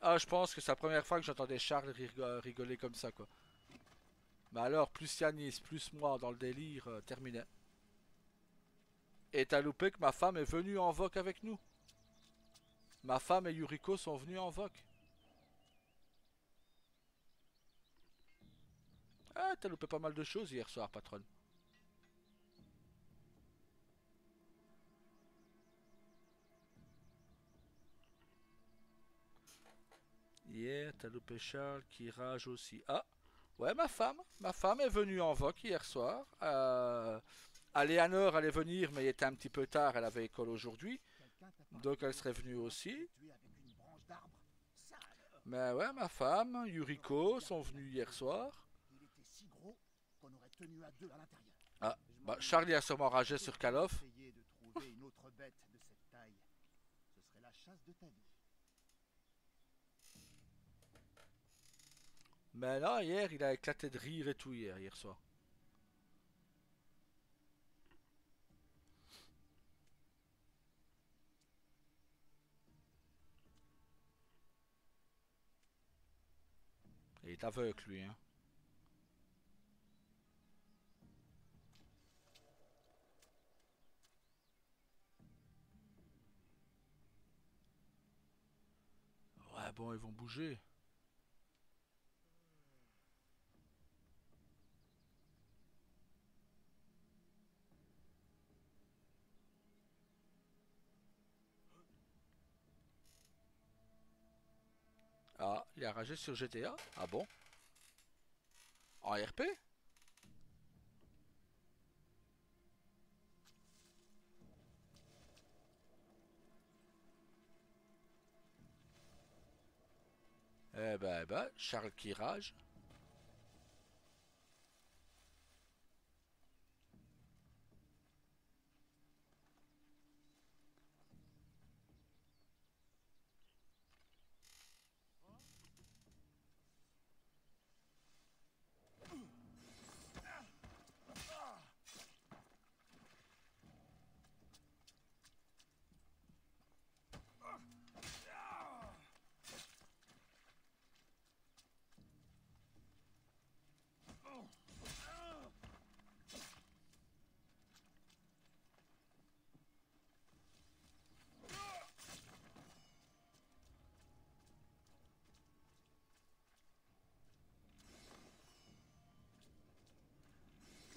Ah, je pense que c'est la première fois que j'entendais Charles rigoler comme ça, quoi. Mais alors, plus Yanis, plus moi dans le délire, terminé. Et t'as loupé que ma femme est venue en VOC avec nous. Ma femme et Yuriko sont venus en VOC. Ah, t'as loupé pas mal de choses hier soir, patronne. Hier, t'as loupé Charles qui rage aussi. Ah, ouais, ma femme est venue en VOC hier soir. Aléanor allait venir, mais il était un petit peu tard, elle avait école aujourd'hui. Donc elle serait venue aussi. Mais ouais, ma femme, Yuriko sont venus hier soir. Ah, bah Charlie a sûrement ragé sur Call of. Mais là, hier, il a éclaté de rire et tout hier soir. Il est aveugle, lui, hein. Ouais, bon, ils vont bouger. Ah, il a ragé sur GTA? Ah bon? En RP? Eh ben, Charles qui rage.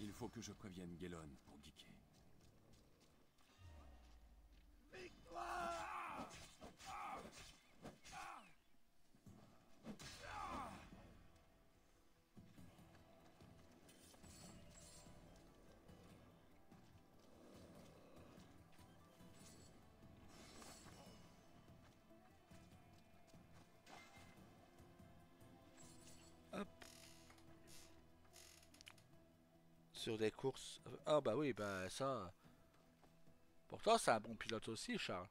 Il faut que je prévienne Gellon pour geeker. Hop. Sur des courses. Ah bah oui, bah ça. Pourtant, c'est un bon pilote aussi, Charles.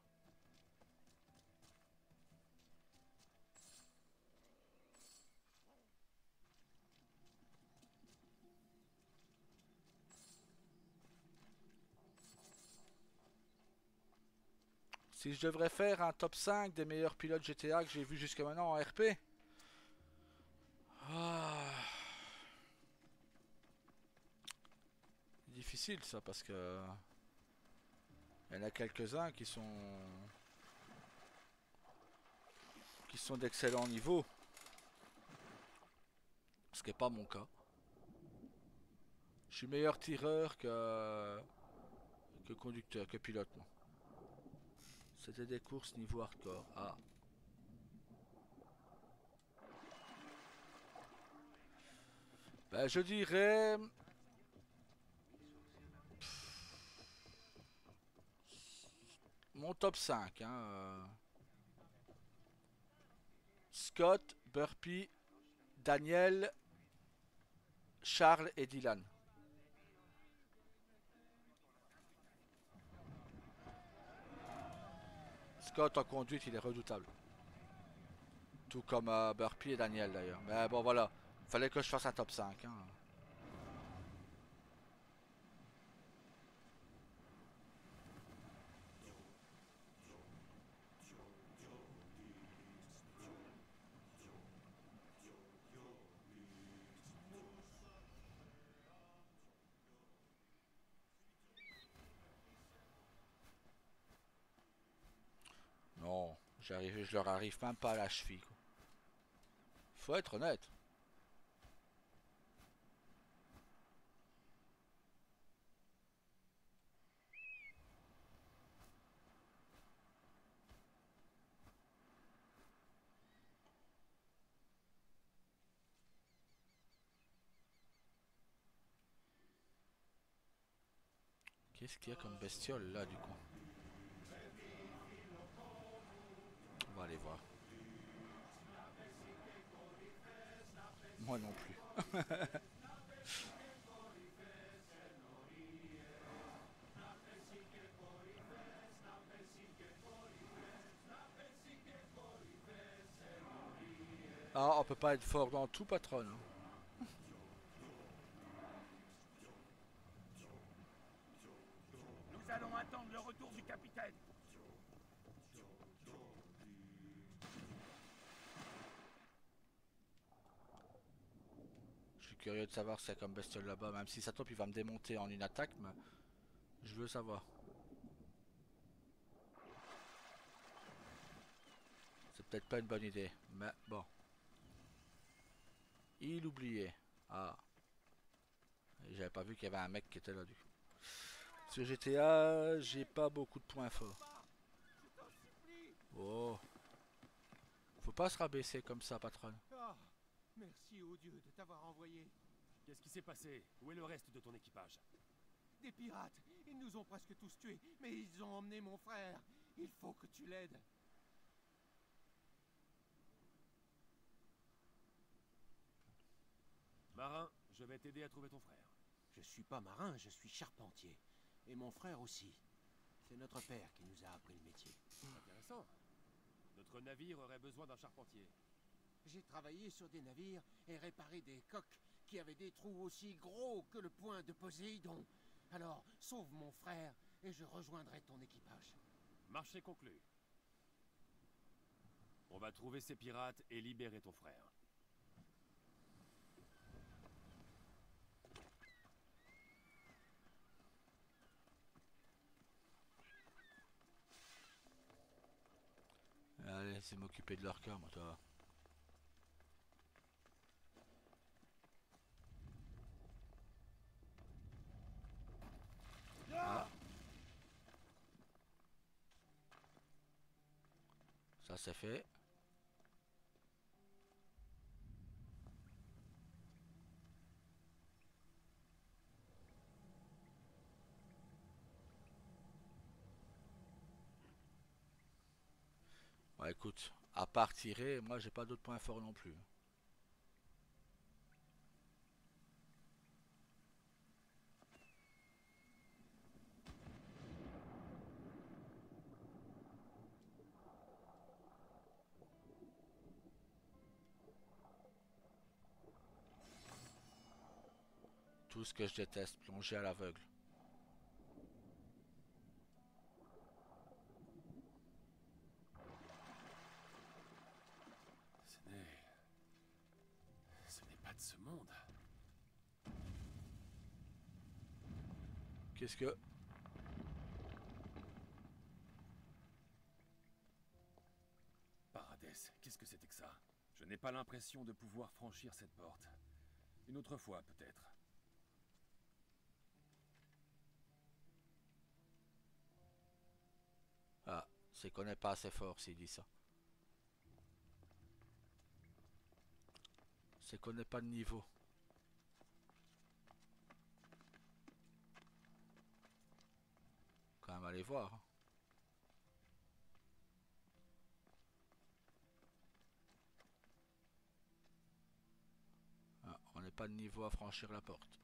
Si je devrais faire un top 5 des meilleurs pilotes GTA que j'ai vu jusqu'à maintenant en RP. Ah. Difficile ça parce que il y en a quelques-uns qui sont d'excellent niveau. Ce qui n'est pas mon cas. Je suis meilleur tireur que conducteur, que pilote. Non. C'était des courses niveau hardcore. Ah. Ben, je dirais... Mon top 5. Hein, Scott, Burpee, Daniel, Charles et Dylan. Scott en conduite, il est redoutable. Tout comme Burpee et Daniel d'ailleurs. Mais bon voilà, fallait que je fasse un top 5. Hein. Non, je leur arrive même pas à la cheville. Quoi. Faut être honnête. Qu'est-ce qu'il y a comme bestiole là du coup? On va aller voir. Moi non plus. Ah, on peut pas être fort dans tout, patron. Hein. Nous allons attendre le retour du capitaine. Je suis curieux de savoir s'il y a comme bestiole là-bas, même si ça tombe, il va me démonter en une attaque, mais je veux savoir. C'est peut-être pas une bonne idée, mais bon. Il oubliait. Ah. J'avais pas vu qu'il y avait un mec qui était là du coup. Sur GTA, j'ai pas beaucoup de points forts. Oh. Faut pas se rabaisser comme ça, patronne. Ah, merci au Dieu de t'avoir envoyé. Qu'est-ce qui s'est passé? Où est le reste de ton équipage? Des pirates. Ils nous ont presque tous tués, mais ils ont emmené mon frère. Il faut que tu l'aides. Marin, je vais t'aider à trouver ton frère. Je suis pas marin, je suis charpentier. Et mon frère aussi. C'est notre père qui nous a appris le métier. Intéressant. Notre navire aurait besoin d'un charpentier. J'ai travaillé sur des navires et réparé des coques qui avaient des trous aussi gros que le poing de Poséidon. Alors, sauve mon frère et je rejoindrai ton équipage. Marché conclu. On va trouver ces pirates et libérer ton frère. Allez, c'est m'occuper de leur cœur, moi, toi. Ah. Ça c'est fait. Ouais, écoute, à part tirer, moi j'ai pas d'autres points forts non plus. Tout ce que je déteste, plonger à l'aveugle. Ce n'est pas de ce monde. Qu'est-ce que... Paradès, qu'est-ce que c'était que ça? Je n'ai pas l'impression de pouvoir franchir cette porte. Une autre fois, peut-être. Ah, c'est qu'on n'est pas assez fort s'il dit ça. C'est qu'on n'est pas de niveau. Quand même aller voir. Hein. Ah, on n'est pas de niveau à franchir la porte.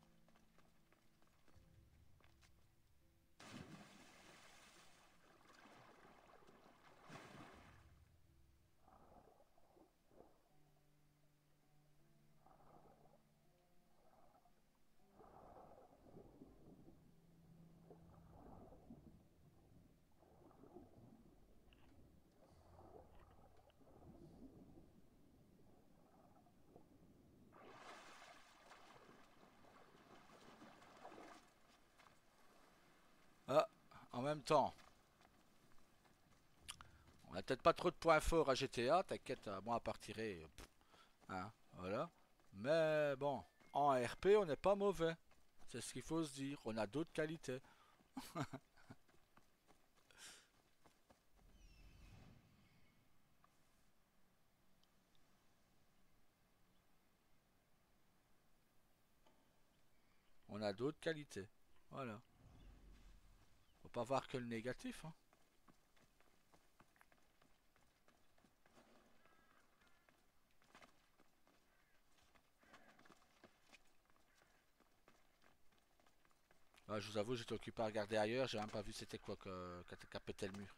Ah, en même temps, on a peut-être pas trop de points forts à GTA, t'inquiète, moi à partir, hein, voilà. Mais bon, en RP, on n'est pas mauvais. C'est ce qu'il faut se dire, on a d'autres qualités. On a d'autres qualités, voilà. Faut pas voir que le négatif, hein. Ah, je vous avoue, j'étais occupé à regarder ailleurs, j'ai même pas vu c'était quoi qu'a pété le mur.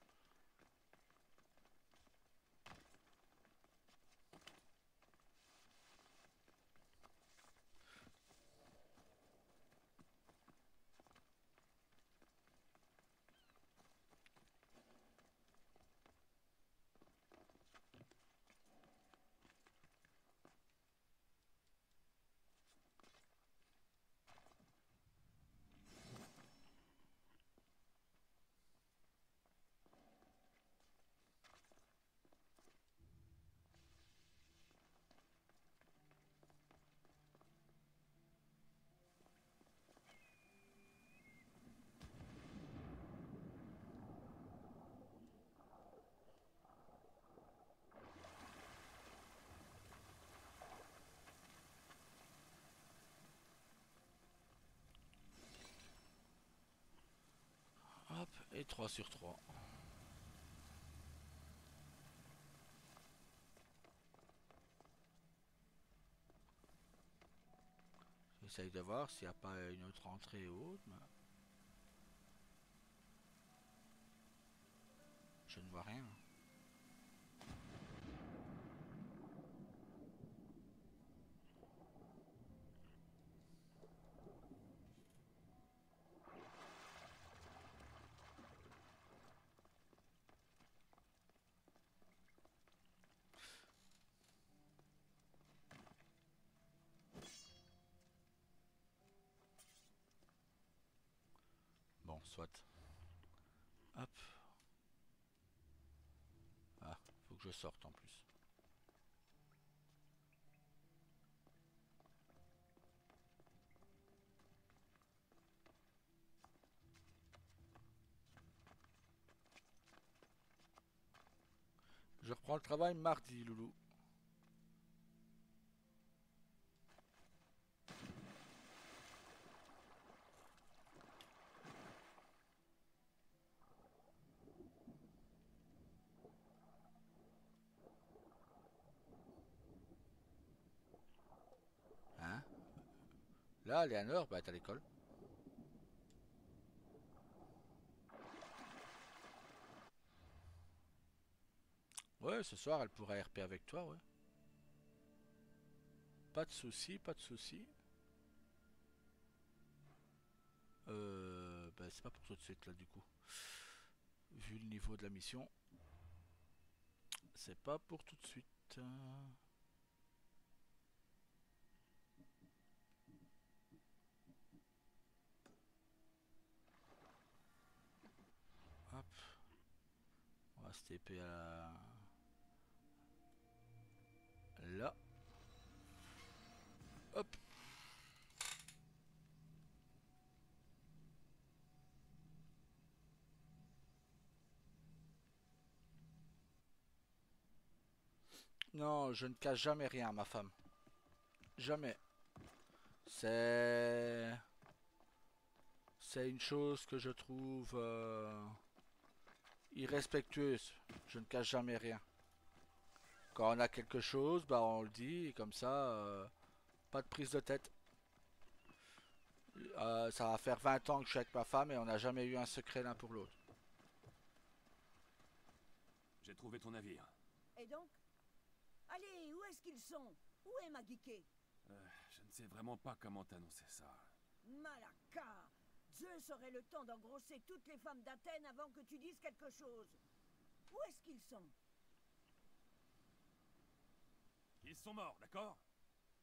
Et 3 sur 3. J'essaye de voir s'il n'y a pas une autre entrée ou autre. Mais... je ne vois rien. Bon, soit. Hop. Ah, faut que je sorte en plus. Je reprends le travail mardi, loulou. Hein? Là, Léonore, bah, t'es à l'école. Ouais, ce soir, elle pourra RP avec toi, ouais. Pas de soucis, pas de soucis. Bah, c'est pas pour tout de suite, là, du coup. Vu le niveau de la mission. C'est pas pour tout de suite. Hop. On va se TP à... là. Hop. Non, je ne cache jamais rien à ma femme. Jamais. C'est une chose que je trouve irrespectueuse. Je ne cache jamais rien. Quand on a quelque chose, bah on le dit, et comme ça, pas de prise de tête. Ça va faire 20 ans que je suis avec ma femme et on n'a jamais eu un secret l'un pour l'autre. J'ai trouvé ton navire. Et donc? Allez, où est-ce qu'ils sont? Où est Magike? Je ne sais vraiment pas comment t'annoncer ça. Malaka! Zeus aurait le temps d'engrosser toutes les femmes d'Athènes avant que tu dises quelque chose. Où est-ce qu'ils sont? Ils sont morts, d'accord?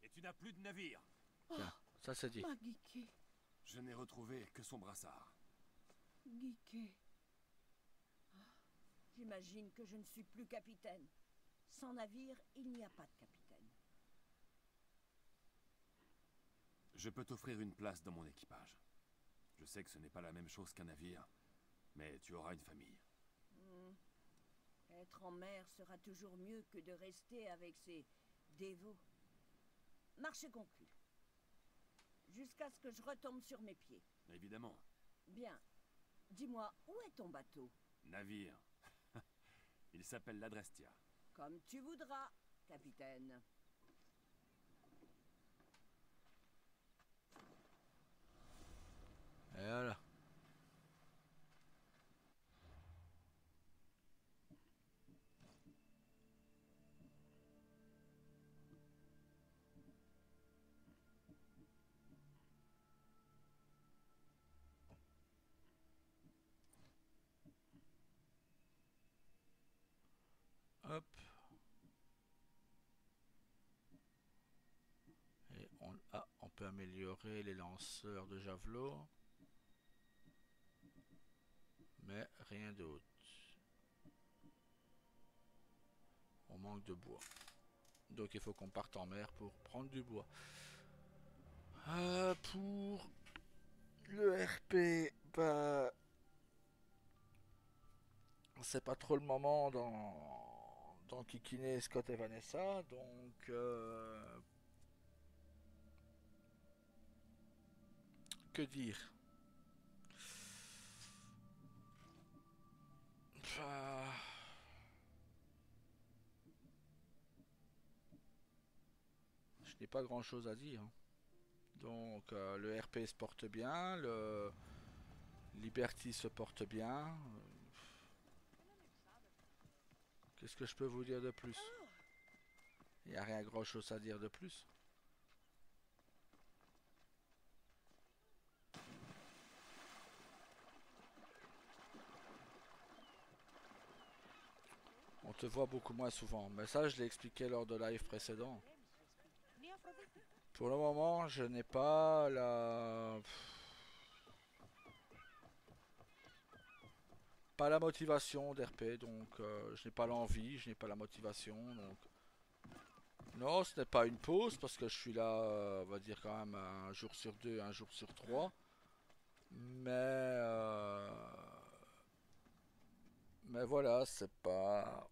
Et tu n'as plus de navire. Tiens, ça c'est dit. Magike, Je n'ai retrouvé que son brassard. Gike. J'imagine que je ne suis plus capitaine. Sans navire, il n'y a pas de capitaine. Je peux t'offrir une place dans mon équipage. Je sais que ce n'est pas la même chose qu'un navire, mais tu auras une famille. Être en mer sera toujours mieux que de rester avec ces dévots. Marché conclu. Jusqu'à ce que je retombe sur mes pieds. Évidemment. Bien. Dis-moi, où est ton bateau? Navire. Il s'appelle l'Adrestia. Comme tu voudras, capitaine. Et voilà. Hop. Et on peut améliorer les lanceurs de javelot. Mais rien d'autre. On manque de bois. Donc il faut qu'on parte en mer pour prendre du bois. Pour le RP, bah... c'est pas trop le moment dans Kikine, Scott et Vanessa. Donc... que dire? Je n'ai pas grand chose à dire. Donc le RP se porte bien, le Liberty se porte bien. Qu'est-ce que je peux vous dire de plus? Il n'y a rien grand chose à dire de plus. On te voit beaucoup moins souvent, mais ça je l'ai expliqué lors de live précédent. Pour le moment, je n'ai pas la motivation d'RP, donc je n'ai pas l'envie, je n'ai pas la motivation, donc non, ce n'est pas une pause parce que je suis là, on va dire quand même un jour sur deux, un jour sur trois, mais voilà, c'est pas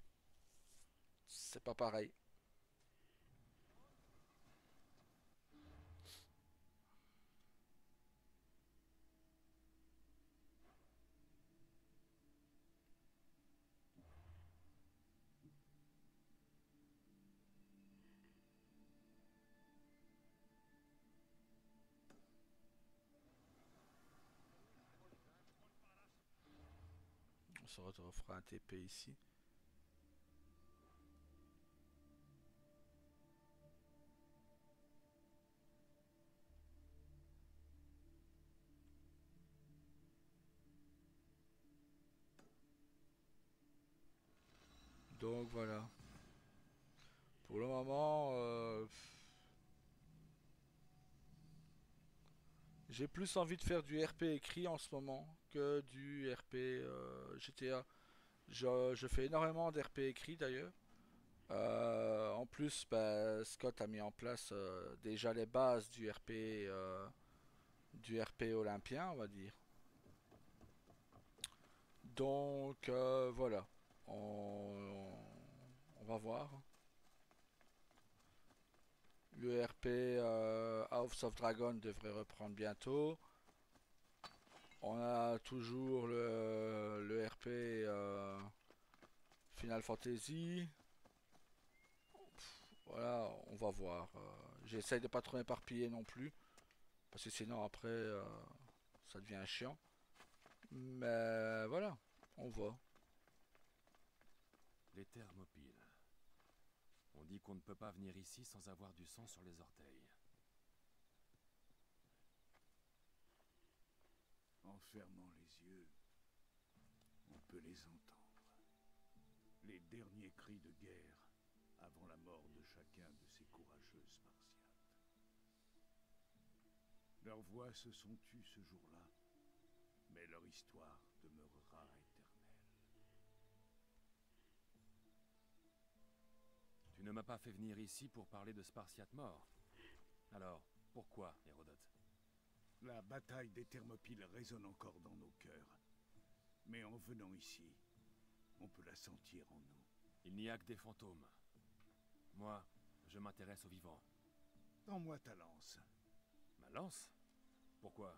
pareil. On se refera un TP ici. Donc voilà. Pour le moment, j'ai plus envie de faire du RP écrit en ce moment que du RP GTA. Je fais énormément d'RP écrit d'ailleurs. En plus, bah, Scott a mis en place déjà les bases du RP olympien, on va dire. Donc voilà, on va voir. Le RP House of Dragon devrait reprendre bientôt. On a toujours le RP Final Fantasy. Voilà, on va voir. J'essaye de pas trop m'éparpiller non plus. Parce que sinon après ça devient chiant. Mais voilà, on voit. Les Thermopyles. On dit qu'on ne peut pas venir ici sans avoir du sang sur les orteils. En fermant les yeux, on peut les entendre. Les derniers cris de guerre avant la mort de chacun de ces courageux Spartiates. Leurs voix se sont tues ce jour-là, mais leur histoire demeurera éternelle. Tu ne m'as pas fait venir ici pour parler de Spartiates morts. Alors, pourquoi, Hérodote? La bataille des Thermopyles résonne encore dans nos cœurs. Mais en venant ici, on peut la sentir en nous. Il n'y a que des fantômes. Moi, je m'intéresse aux vivants. Tends-moi ta lance. Ma lance? Pourquoi?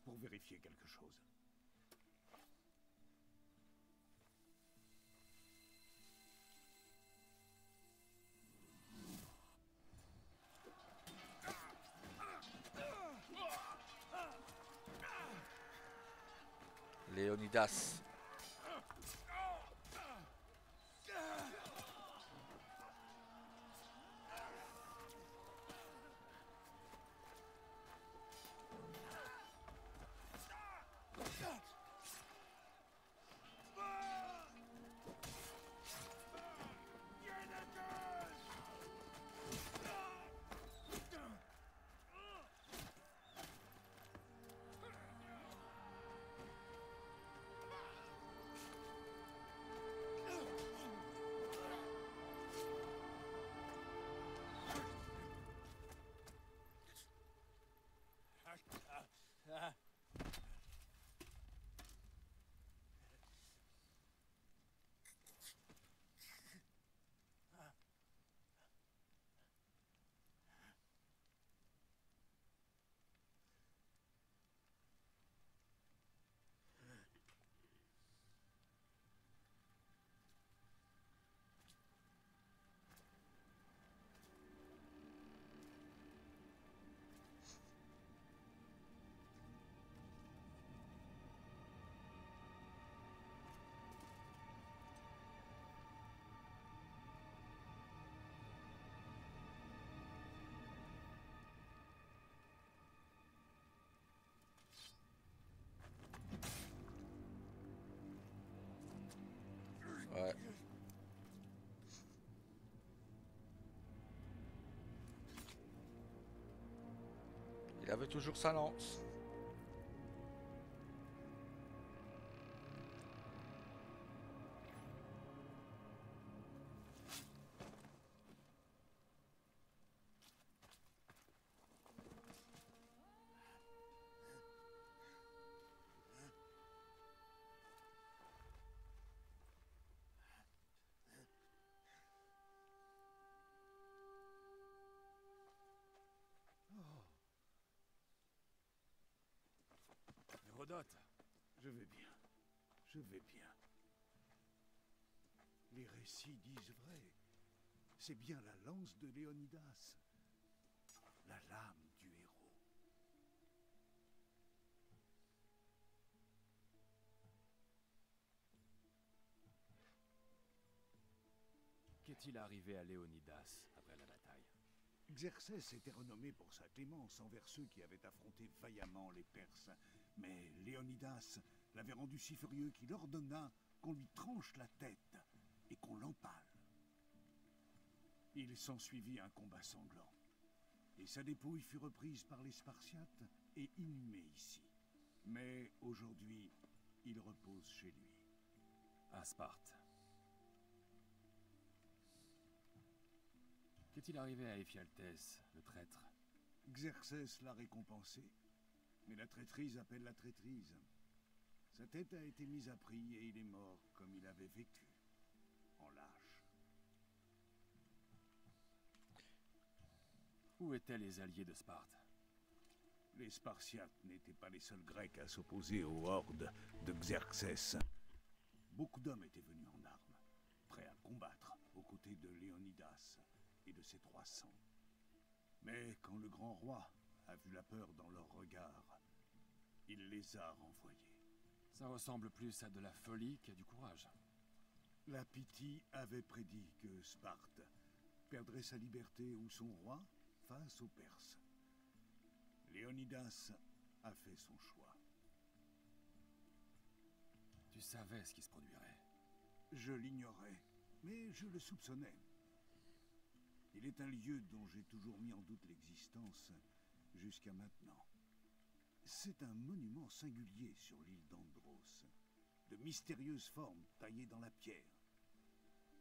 Pour vérifier quelque chose. Léonidas. Il avait toujours sa lance. Hérodote, Je vais bien. Je vais bien. Les récits disent vrai. C'est bien la lance de Léonidas. La lame du héros. qu'est-il arrivé à Léonidas après la bataille? Xerxès était renommé pour sa clémence envers ceux qui avaient affronté vaillamment les Perses. Mais Léonidas l'avait rendu si furieux qu'il ordonna qu'on lui tranche la tête et qu'on l'empale. Il s'ensuivit un combat sanglant, et sa dépouille fut reprise par les Spartiates et inhumée ici. Mais aujourd'hui, il repose chez lui. À Sparte. Qu'est-il arrivé à Éphialtès, le traître? Xerxès l'a récompensé, mais la traîtrise appelle la traîtrise. Sa tête a été mise à prix et il est mort comme il avait vécu, en lâche. Où étaient les alliés de Sparte? Les Spartiates n'étaient pas les seuls Grecs à s'opposer aux hordes de Xerxès. Beaucoup d'hommes étaient venus en armes, prêts à combattre aux côtés de Léonidas et de ses 300. Mais quand le grand roi a vu la peur dans leurs regards, il les a renvoyés. Ça ressemble plus à de la folie qu'à du courage. La Pythie avait prédit que Sparte perdrait sa liberté ou son roi face aux Perses. Léonidas a fait son choix. Tu savais ce qui se produirait. Je l'ignorais, mais je le soupçonnais. Il est un lieu dont j'ai toujours mis en doute l'existence jusqu'à maintenant. C'est un monument singulier sur l'île d'Andros, de mystérieuses formes taillées dans la pierre,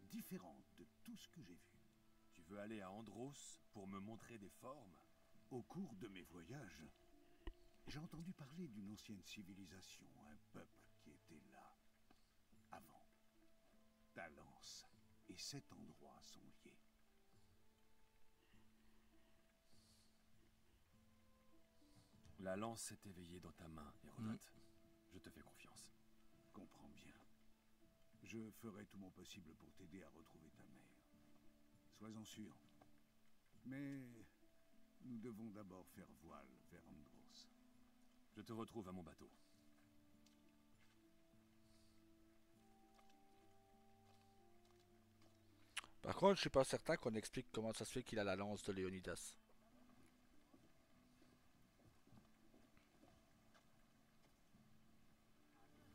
différentes de tout ce que j'ai vu. Tu veux aller à Andros pour me montrer des formes? Au cours de mes voyages, j'ai entendu parler d'une ancienne civilisation, un peuple qui était là, avant. Talence et cet endroit sont liés. La lance s'est éveillée dans ta main, Hérodote. Je te fais confiance. Comprends bien. Je ferai tout mon possible pour t'aider à retrouver ta mère. Sois-en sûr. Mais nous devons d'abord faire voile vers Andros. Je te retrouve à mon bateau. Par contre, je suis pas certain qu'on explique comment ça se fait qu'il a la lance de Léonidas.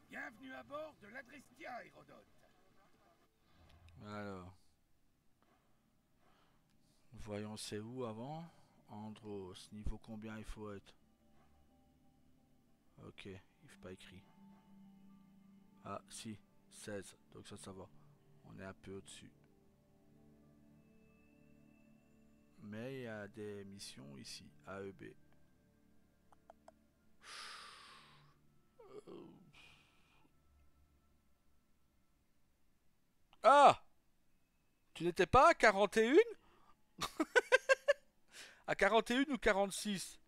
Bienvenue à bord de l'Adrestia, Hérodote. Alors. Voyons c'est où avant. Andros, niveau combien il faut être? Ok, il n'est pas écrit. Ah si, 16, donc ça va. On est un peu au-dessus. Mais il y a des missions ici, AEB. Ah! Tu n'étais pas à 41? À 41 ou 46?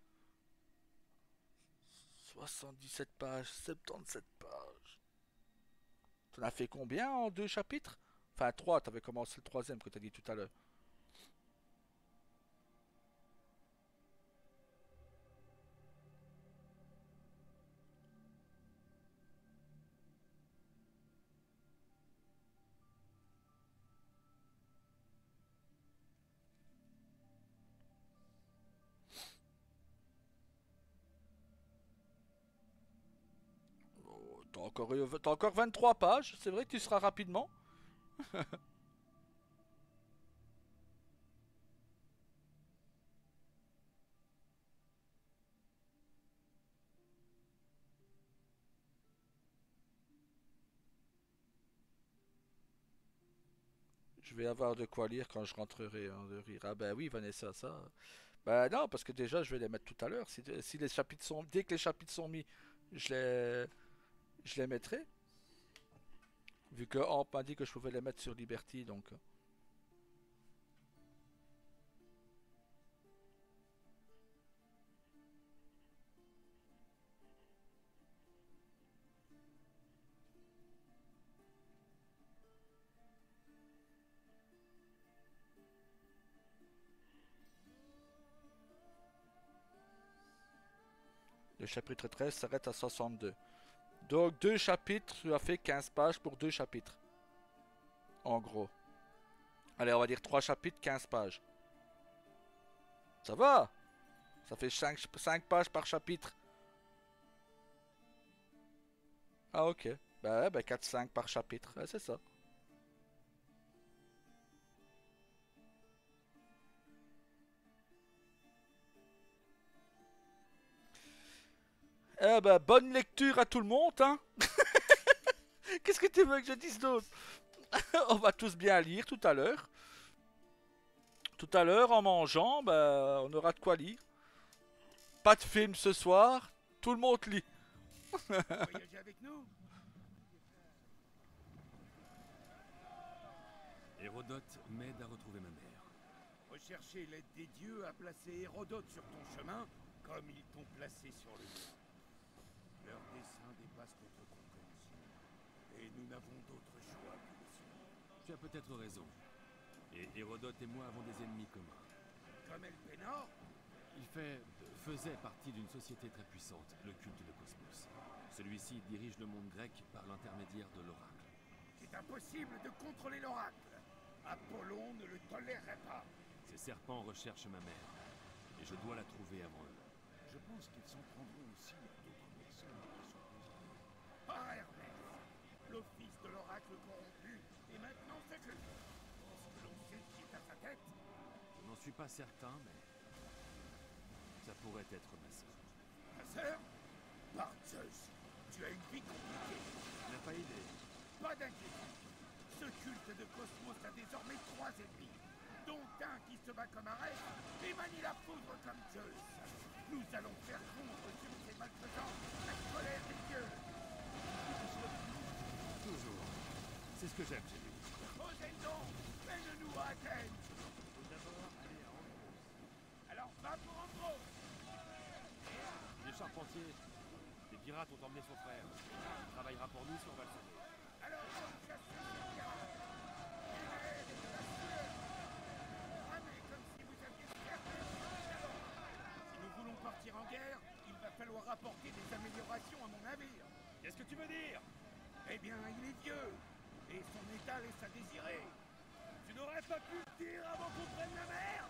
77 pages, 77 pages. T'en as fait combien en 2 chapitres? Enfin 3, t'avais commencé le 3ème que t'as dit tout à l'heure. T'as encore 23 pages, c'est vrai que tu seras rapidement. Je vais avoir de quoi lire quand je rentrerai hein, de rire. Ah ben oui, Vanessa, ça. Ben non, parce que déjà, je vais les mettre tout à l'heure. Si les chapitres sont... Dès que les chapitres sont mis, je les, je les mettrai. Vu que Amp m'a dit que je pouvais les mettre sur Liberty, donc... Le chapitre 13 s'arrête à 62. Donc 2 chapitres, tu as fait 15 pages pour 2 chapitres. En gros. Allez, on va dire 3 chapitres, 15 pages. Ça va? Ça fait 5 pages par chapitre. Ah ok. Bah, 4-5 par chapitre. Ouais, c'est ça. Eh ben, bonne lecture à tout le monde, hein. Qu'est-ce que tu veux que je dise d'autre? On va tous bien lire tout à l'heure. Tout à l'heure, en mangeant, ben, on aura de quoi lire. Pas de film ce soir. Tout le monde lit. Voyagez avec nous? Hérodote m'aide à retrouver ma mère. Rechercher l'aide des dieux a placé Hérodote sur ton chemin, comme ils t'ont placé sur le mien. Leur dessein dépasse notre compréhension, et nous n'avons d'autre choix que de suivre. Tu as peut-être raison. Et Hérodote et moi avons des ennemis communs. Comme Elpénor? Il faisait partie d'une société très puissante, le culte de Cosmos. Celui-ci dirige le monde grec par l'intermédiaire de l'oracle. C'est impossible de contrôler l'oracle. Apollon ne le tolérerait pas. Ces serpents recherchent ma mère, et je dois la trouver avant eux. Je pense qu'ils s'en prendront aussi à d'autres personnes qui sont posées. Ah, Hermès, l'office de l'oracle corrompu est maintenant séculier. Est-ce que l'on sait qui est à sa tête? Je n'en suis pas certain, mais ça pourrait être ma sœur. Ta sœur? Par Zeus, tu as une vie compliquée. Tu n'as pas idée. Pas d'inquiétude. Ce culte de Cosmos a désormais 3 ennemis, dont un qui se bat comme un rêve et manie la foudre comme Zeus. Nous allons faire fondre sur ces malfaisants la colère des dieux. Toujours. C'est ce que j'aime chez lui. Poséidon, mène-nous à Athènes. Faut d'abord aller à Andros. Alors va pour Andros. Les charpentiers, les pirates ont emmené son frère. Il travaillera pour nous si on va le sauver. Alors chassez les pirates. Libérez de la sueur. Ramez comme si vous aviez servi le galon. Si nous voulons partir en guerre, il va falloir apporter des améliorations à mon navire. Qu'est-ce que tu veux dire? Eh bien, il est vieux, et son état laisse à désirer. Tu n'aurais pas pu le dire avant qu'on prenne la mer?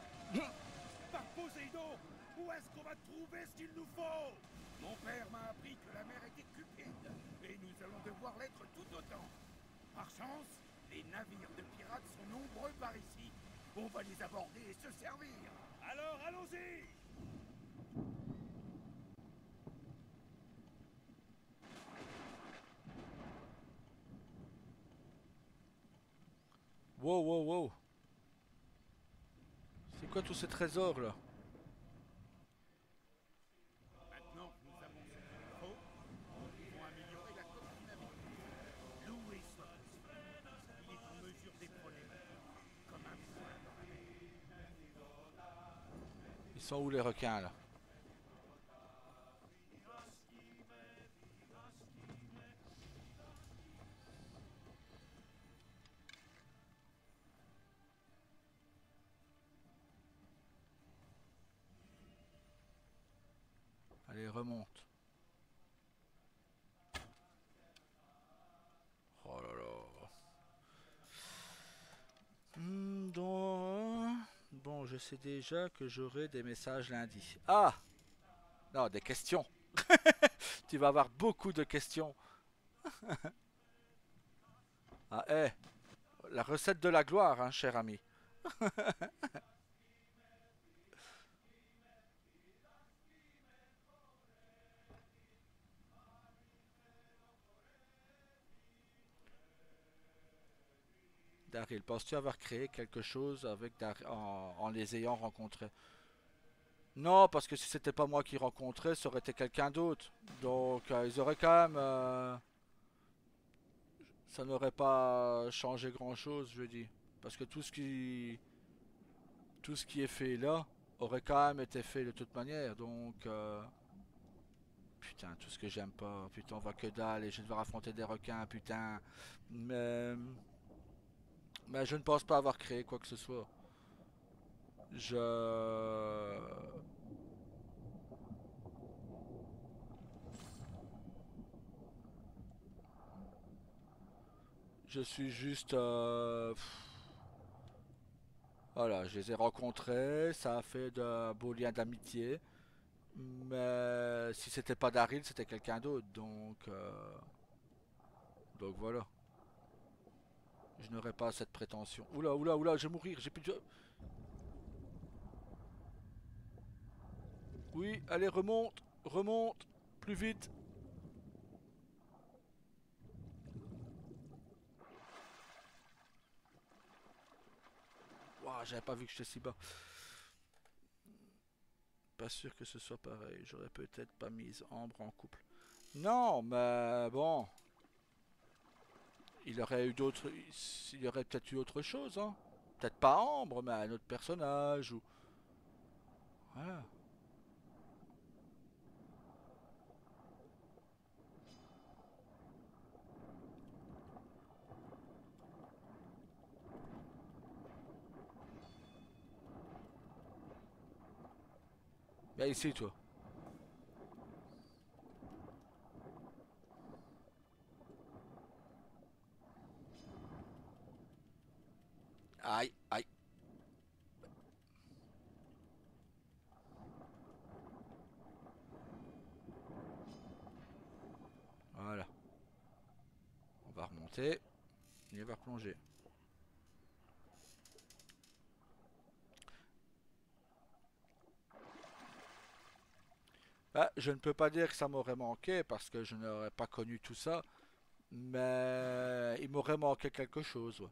Par Poséidon, où est-ce qu'on va trouver ce qu'il nous faut? Mon père m'a appris que la mer était cupide, et nous allons devoir l'être tout autant. Par chance, les navires de pirates sont nombreux par ici. On va les aborder et se servir. Alors, allons-y! Wow, wow, wow. C'est quoi tous ces trésors là? Maintenant que nous avons ce qu'il nous faut, nous pouvons améliorer la coque du navire. Loué soit Poséidon. Il est en mesure d'éperonner comme un point dans la mer. Ils sont où les requins là? Allez, remonte. Oh là là. Bon, je sais déjà que j'aurai des messages lundi. Ah! Non, des questions. Tu vas avoir beaucoup de questions. Ah, la recette de la gloire, hein, cher ami. Daryl, penses-tu avoir créé quelque chose avec en les ayant rencontrés? Non, parce que si c'était pas moi qui rencontrais, ça aurait été quelqu'un d'autre. Donc ils auraient quand même... ça n'aurait pas changé grand-chose, je dis. Parce que tout ce qui est fait là aurait quand même été fait de toute manière. Donc... putain, tout ce que j'aime pas. Putain, on voit que dalle et je vais devoir affronter des requins, putain. Mais... mais je ne pense pas avoir créé quoi que ce soit. Je suis juste... voilà, je les ai rencontrés, ça a fait de beaux liens d'amitié. Mais si c'était pas Daryl, c'était quelqu'un d'autre. Donc voilà. Je n'aurais pas cette prétention. Oula, oula, oula, je vais mourir, j'ai plus de... Oui, allez, remonte, remonte, plus vite. Waouh, j'avais pas vu que j'étais si bas. Pas sûr que ce soit pareil. J'aurais peut-être pas mis Ambre en couple. Non, mais bon. Il aurait eu d'autres... Il aurait peut-être eu autre chose, hein. Peut-être pas Ambre, mais un autre personnage ou... Voilà. Viens ici, toi. Aïe, aïe. Voilà. On va remonter. Et on va replonger. Ah, je ne peux pas dire que ça m'aurait manqué parce que je n'aurais pas connu tout ça. Mais il m'aurait manqué quelque chose. Ouais.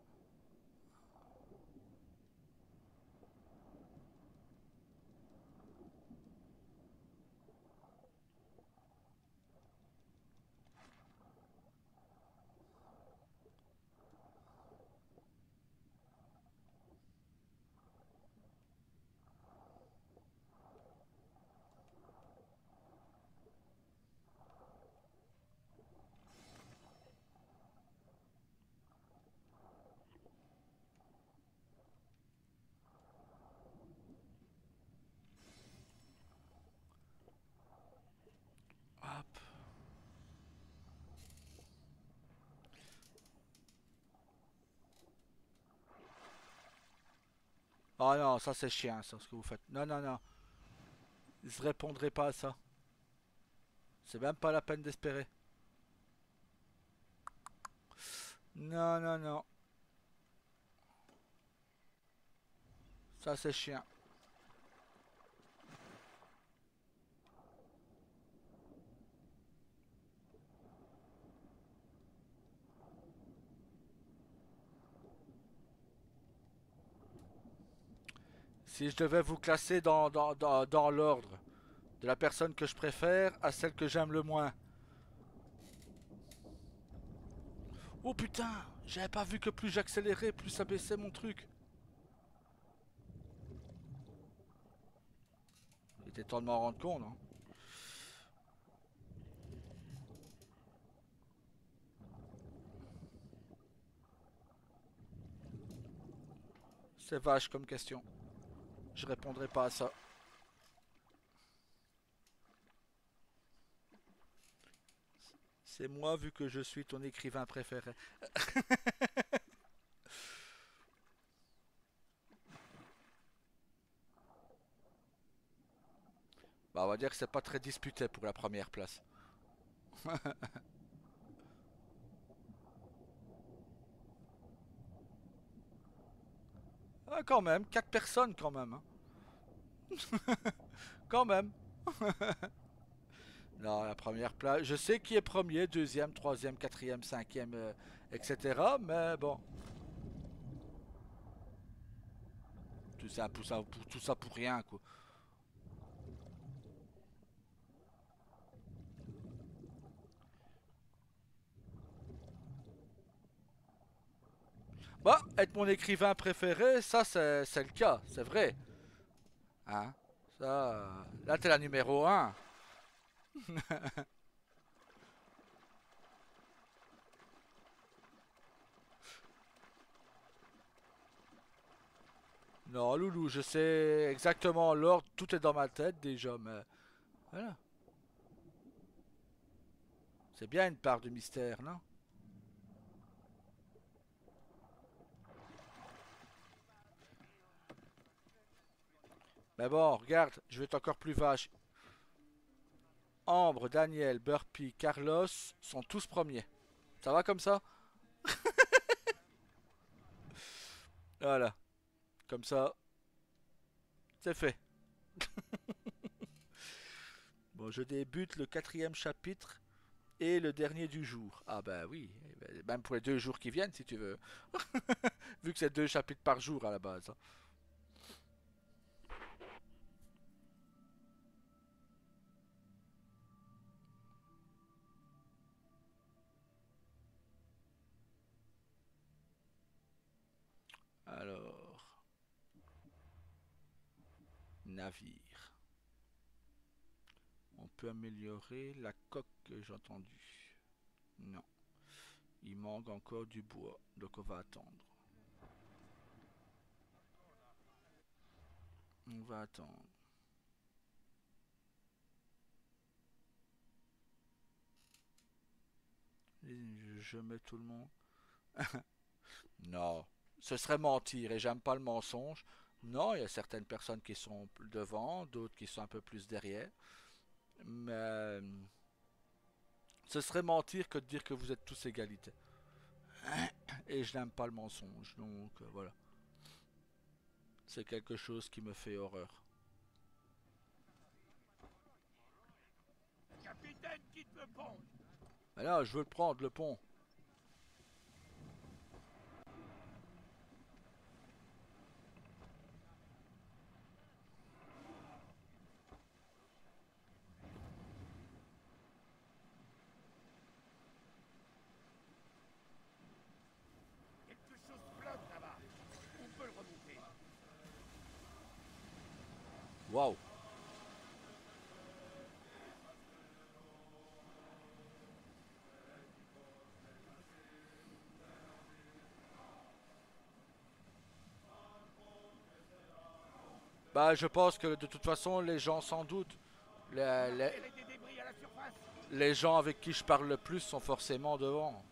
Hop. Oh non, ça c'est chiant, ça, ce que vous faites. Non, non, non. Je répondrai pas à ça. C'est même pas la peine d'espérer. Non, non, non. Ça c'est chiant. Si je devais vous classer dans l'ordre de la personne que je préfère à celle que j'aime le moins. Oh putain, j'avais pas vu que plus j'accélérais, plus ça baissait mon truc. Il était temps de m'en rendre compte, hein. C'est vache comme question. Je répondrai pas à ça. C'est moi vu que je suis ton écrivain préféré. Bah on va dire que c'est pas très disputé pour la première place. Ah, quand même, 4 personnes quand même. Hein. Quand même. Non, la première place. Je sais qui est premier, deuxième, troisième, quatrième, cinquième, etc. Mais bon. C'est un peu ça, pour tout ça pour rien, quoi. Bah, être mon écrivain préféré, ça c'est le cas, c'est vrai. Hein? Ça, là t'es la numéro un. Non, Loulou, je sais exactement l'ordre, tout est dans ma tête déjà, mais voilà. C'est bien une part de mystère, non? Mais bon, regarde, je vais être encore plus vache. Ambre, Daniel, Burpee, Carlos sont tous premiers. Ça va comme ça? Voilà, comme ça, c'est fait. Bon, je débute le 4e chapitre et le dernier du jour. Ah bah oui, même pour les 2 jours qui viennent si tu veux. Vu que c'est 2 chapitres par jour à la base, hein. Alors, navire. On peut améliorer la coque que j'ai entendu. Non. Il manque encore du bois, donc on va attendre. On va attendre. Je mets tout le monde. Non, ce serait mentir et j'aime pas le mensonge. Non, il y a certaines personnes qui sont devant, d'autres qui sont un peu plus derrière. Mais ce serait mentir que de dire que vous êtes tous égalité. Et je n'aime pas le mensonge, donc voilà. C'est quelque chose qui me fait horreur. Capitaine, quitte le pont. Mais là, je veux le prendre, le pont. Quelque chose flotte là-bas. On peut le remonter. Waouh. Bah, je pense que de toute façon, les gens sans doute, les gens avec qui je parle le plus sont forcément devant.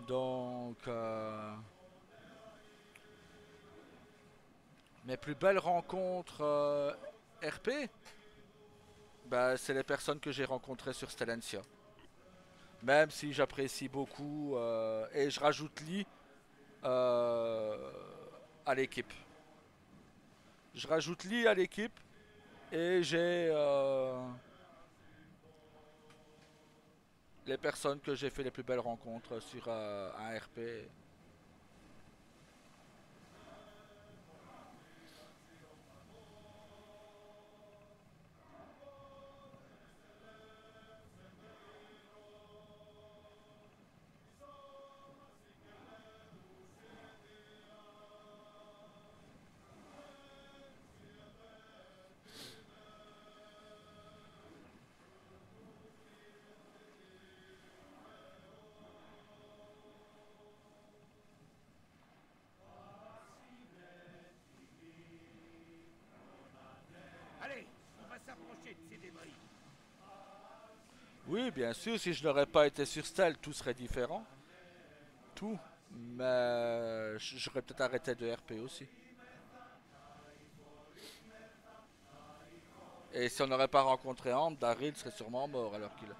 Donc, mes plus belles rencontres RP, bah, c'est les personnes que j'ai rencontrées sur Stellencia. Même si j'apprécie beaucoup, et je rajoute Lee à l'équipe. Je rajoute Lee à l'équipe et j'ai les personnes que j'ai fait les plus belles rencontres sur un RP. Allez, on va s'approcher de ces débris. Oui, bien sûr, si je n'aurais pas été sur Stell, tout serait différent. Tout. Mais j'aurais peut-être arrêté de RP aussi. Et si on n'aurait pas rencontré Ambre, Daryl serait sûrement mort alors qu'il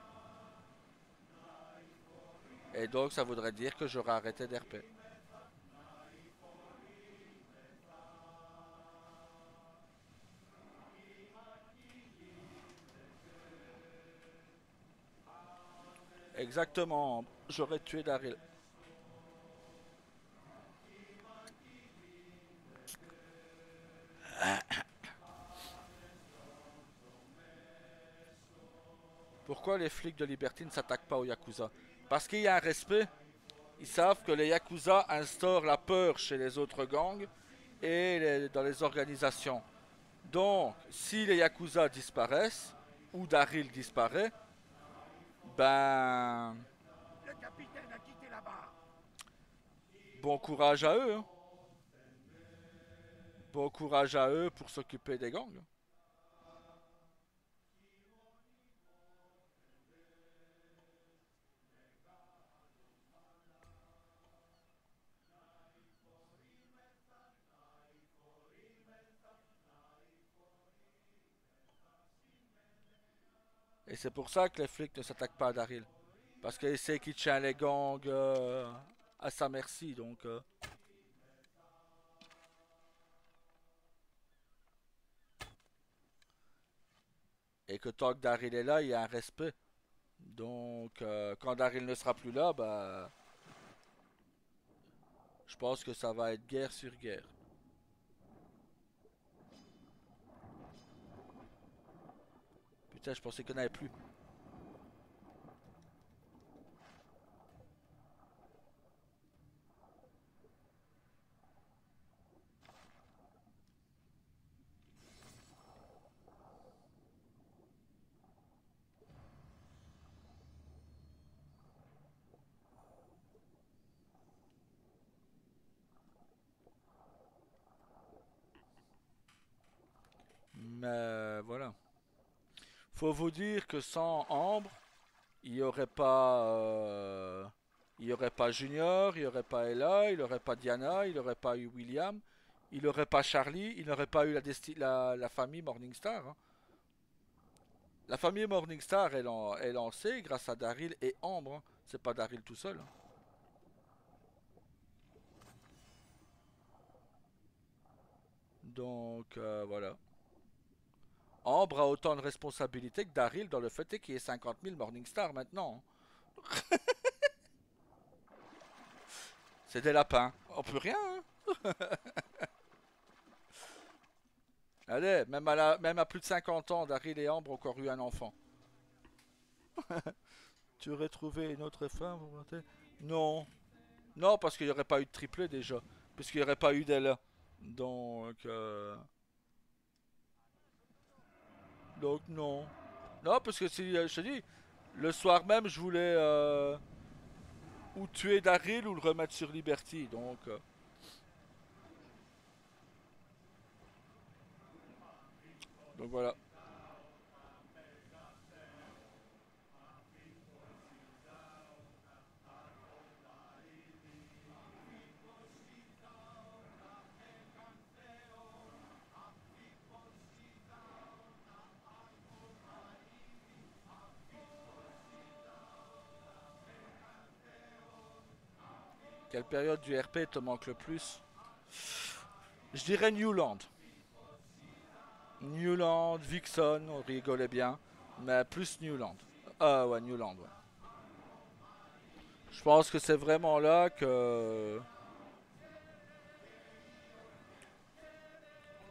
est. Et donc ça voudrait dire que j'aurais arrêté d'RP. Exactement, j'aurais tué Daryl. Pourquoi les flics de Liberty ne s'attaquent pas aux Yakuza? Parce qu'il y a un respect. Ils savent que les Yakuza instaurent la peur chez les autres gangs et dans les organisations. Donc, si les Yakuza disparaissent, ou Daryl disparaît, ben... Le capitaine a quitté la barre. Bon courage à eux. Hein. Bon courage à eux pour s'occuper des gangs. Et c'est pour ça que les flics ne s'attaquent pas à Daryl. Parce qu'il sait qu'il tient les gangs à sa merci, donc... Et que tant que Daryl est là, il y a un respect. Donc, quand Daryl ne sera plus là, bah... je pense que ça va être guerre sur guerre. Putain, je pensais qu'il n'y en avait plus. Mais voilà. Faut vous dire que sans Ambre, il n'y aurait pas... il n'y aurait pas Junior, il n'y aurait pas Ella, il n'y aurait pas Diana, il n'y aurait pas eu William, il n'y aurait pas Charlie, il n'aurait pas eu la famille Morningstar. Hein. La famille Morningstar est lancée grâce à Daryl et Ambre. Hein. C'est pas Daryl tout seul. Hein. Donc voilà. Ambre a autant de responsabilités que Daryl dans le fait qu'il y ait 50 000 Morningstar maintenant. Hein. C'est des lapins. On peut rien. Hein. Allez, même à plus de 50 ans, Daryl et Ambre ont encore eu un enfant. Tu aurais trouvé une autre femme? Non. Non, parce qu'il n'y aurait pas eu de triplé déjà. Puisqu'il n'y aurait pas eu d'elle. Donc... Donc non. Non, parce que si je te dis, le soir même, je voulais ou tuer Daryl ou le remettre sur Liberty. Donc voilà. Quelle période du RP te manque le plus? Je dirais Newland. Newland, Vixen, on rigolait bien. Mais plus Newland. Ah ouais, Newland, ouais. Je pense que c'est vraiment là que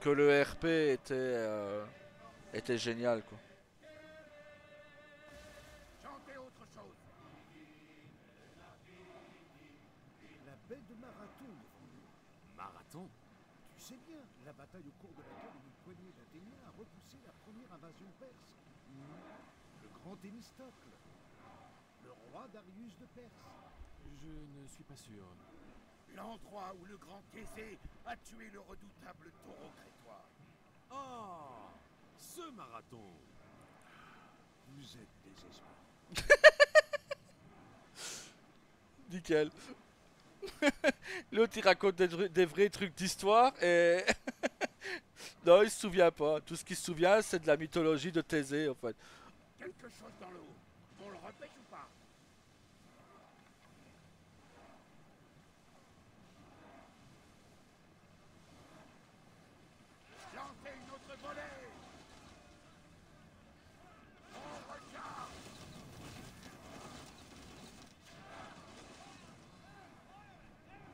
le RP était génial, quoi. Chantez autre chose. La baie de Marathon. Marathon? Tu sais bien, la bataille au cours de laquelle une poignée d'Athéniens a repoussé la première invasion perse. Le grand Thémistocle. Le roi Darius de Perse. Je ne suis pas sûr. L'endroit où le grand Thésée a tué le redoutable taureau crétois. Ah, ce marathon. Vous êtes désespéré. Nickel. L'autre il raconte des vrais trucs d'histoire et... non, il se souvient pas. Tout ce qu'il se souvient, c'est de la mythologie de Thésée, en fait. Quelque chose dans l'eau. On le repêche ou pas? Lancez une autre volée. On recharge.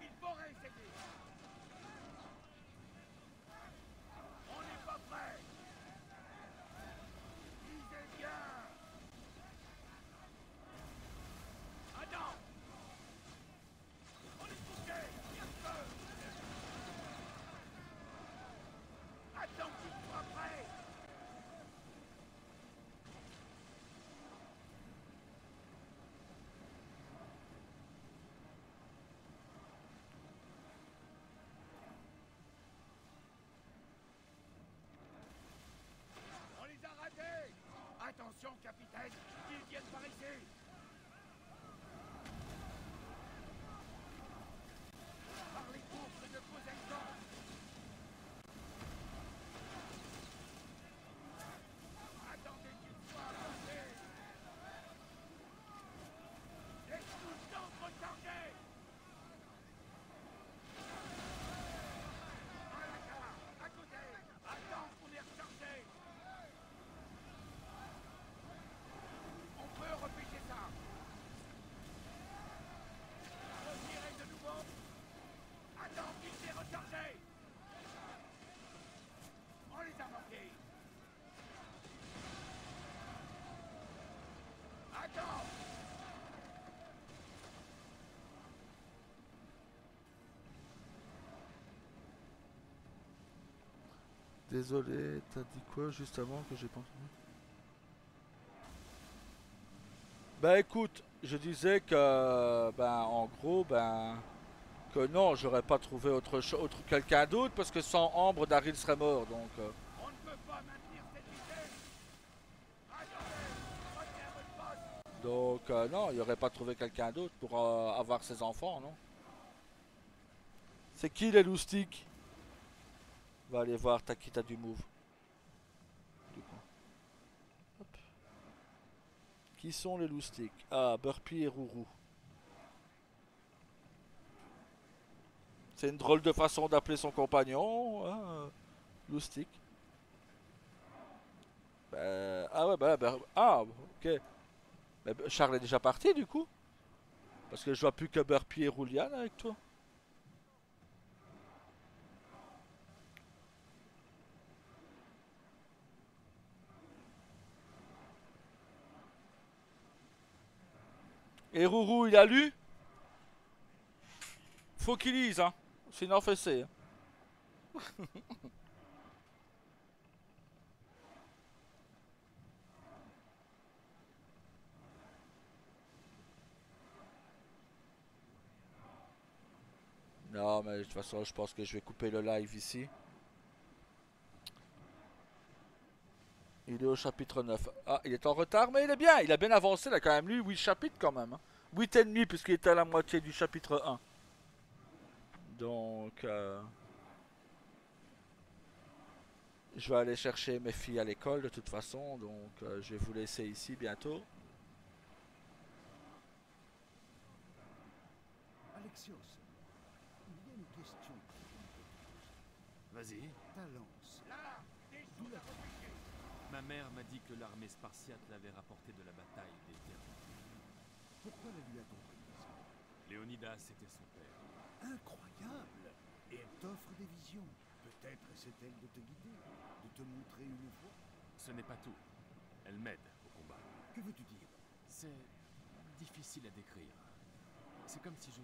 Il faudrait essayer. On n'est pas prêt. Visez bien. Attention, capitaine, ils viennent par ici. Par les courses de Poseidon. Attendez qu'il soit avancé. Laisse-nous le temps de recharger. À côté. Attends qu'on est rechargé. On peut repêcher ça. Retirez de nouveau. Attends qu'il s'est rechargé. On les a manqués. Attends. Désolé, t'as dit quoi juste avant que j'ai pas entendu? Bah écoute, je disais que, ben en gros, ben que non, j'aurais pas trouvé autre quelqu'un d'autre parce que sans Ambre, Daryl serait mort, donc. On ne peut pas maintenir cette vitesse. Attendez. Revenez à votre poste. Donc non, il aurait pas trouvé quelqu'un d'autre pour avoir ses enfants, non? C'est qui les loustiques? Va aller voir Takita du Move. Du coup. Hop. Qui sont les loustiques? Ah, Burpee et Rourou. C'est une drôle de façon d'appeler son compagnon, hein, loustique. Ah ouais, ah, ok. Mais Charles est déjà parti du coup? Parce que je vois plus que Burpee et Rouliane avec toi. Et Rourou, il a lu? Faut qu'il lise, hein. Sinon, fessé. Hein. Non, mais de toute façon, je pense que je vais couper le live ici. Il est au chapitre 9. Ah, il est en retard, mais il est bien. Il a bien avancé. Il a quand même lu 8 chapitres quand même. Hein. 8 et demi, puisqu'il était à la moitié du chapitre 1. Donc, je vais aller chercher mes filles à l'école de toute façon. Donc, je vais vous laisser ici bientôt. Alexios, il y a une question. Vas-y. Ta lance. Là, des choses à repêcher. Ma mère m'a dit que l'armée spartiate l'avait rapportée de la bataille des terres. Pourquoi la lui a-t-on prise? Léonidas était son père. Incroyable. Et elle t'offre des visions. Peut-être essaie-t-elle de te guider, de te montrer une voie. Ce n'est pas tout. Elle m'aide au combat. Que veux-tu dire? C'est difficile à décrire. C'est comme si je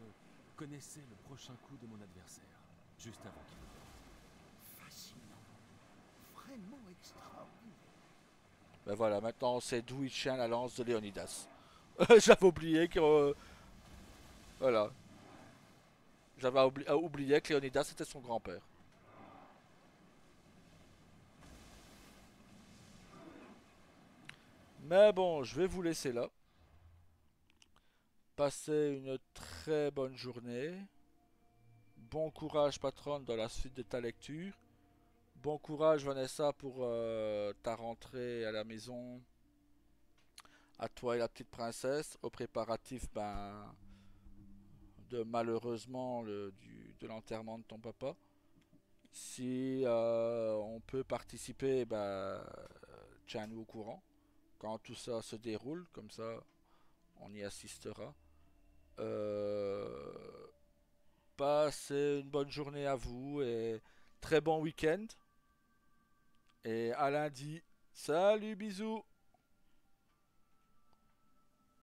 connaissais le prochain coup de mon adversaire, juste avant qu'il le donne. Fascinant. Vraiment extraordinaire. Ben voilà, maintenant c'est d'où il tient la lance de Léonidas. J'avais oublié que... voilà. J'avais oublié que Léonidas était son grand-père. Mais bon, je vais vous laisser là. Passez une très bonne journée. Bon courage, patronne, dans la suite de ta lecture. Bon courage, Vanessa, pour ta rentrée à la maison. À toi et la petite princesse. Au préparatif, ben, de malheureusement de l'enterrement de ton papa. Si on peut participer, ben, tiens-nous au courant. Quand tout ça se déroule, comme ça, on y assistera. Passez une bonne journée à vous et très bon week-end. Et à lundi. Salut, bisous.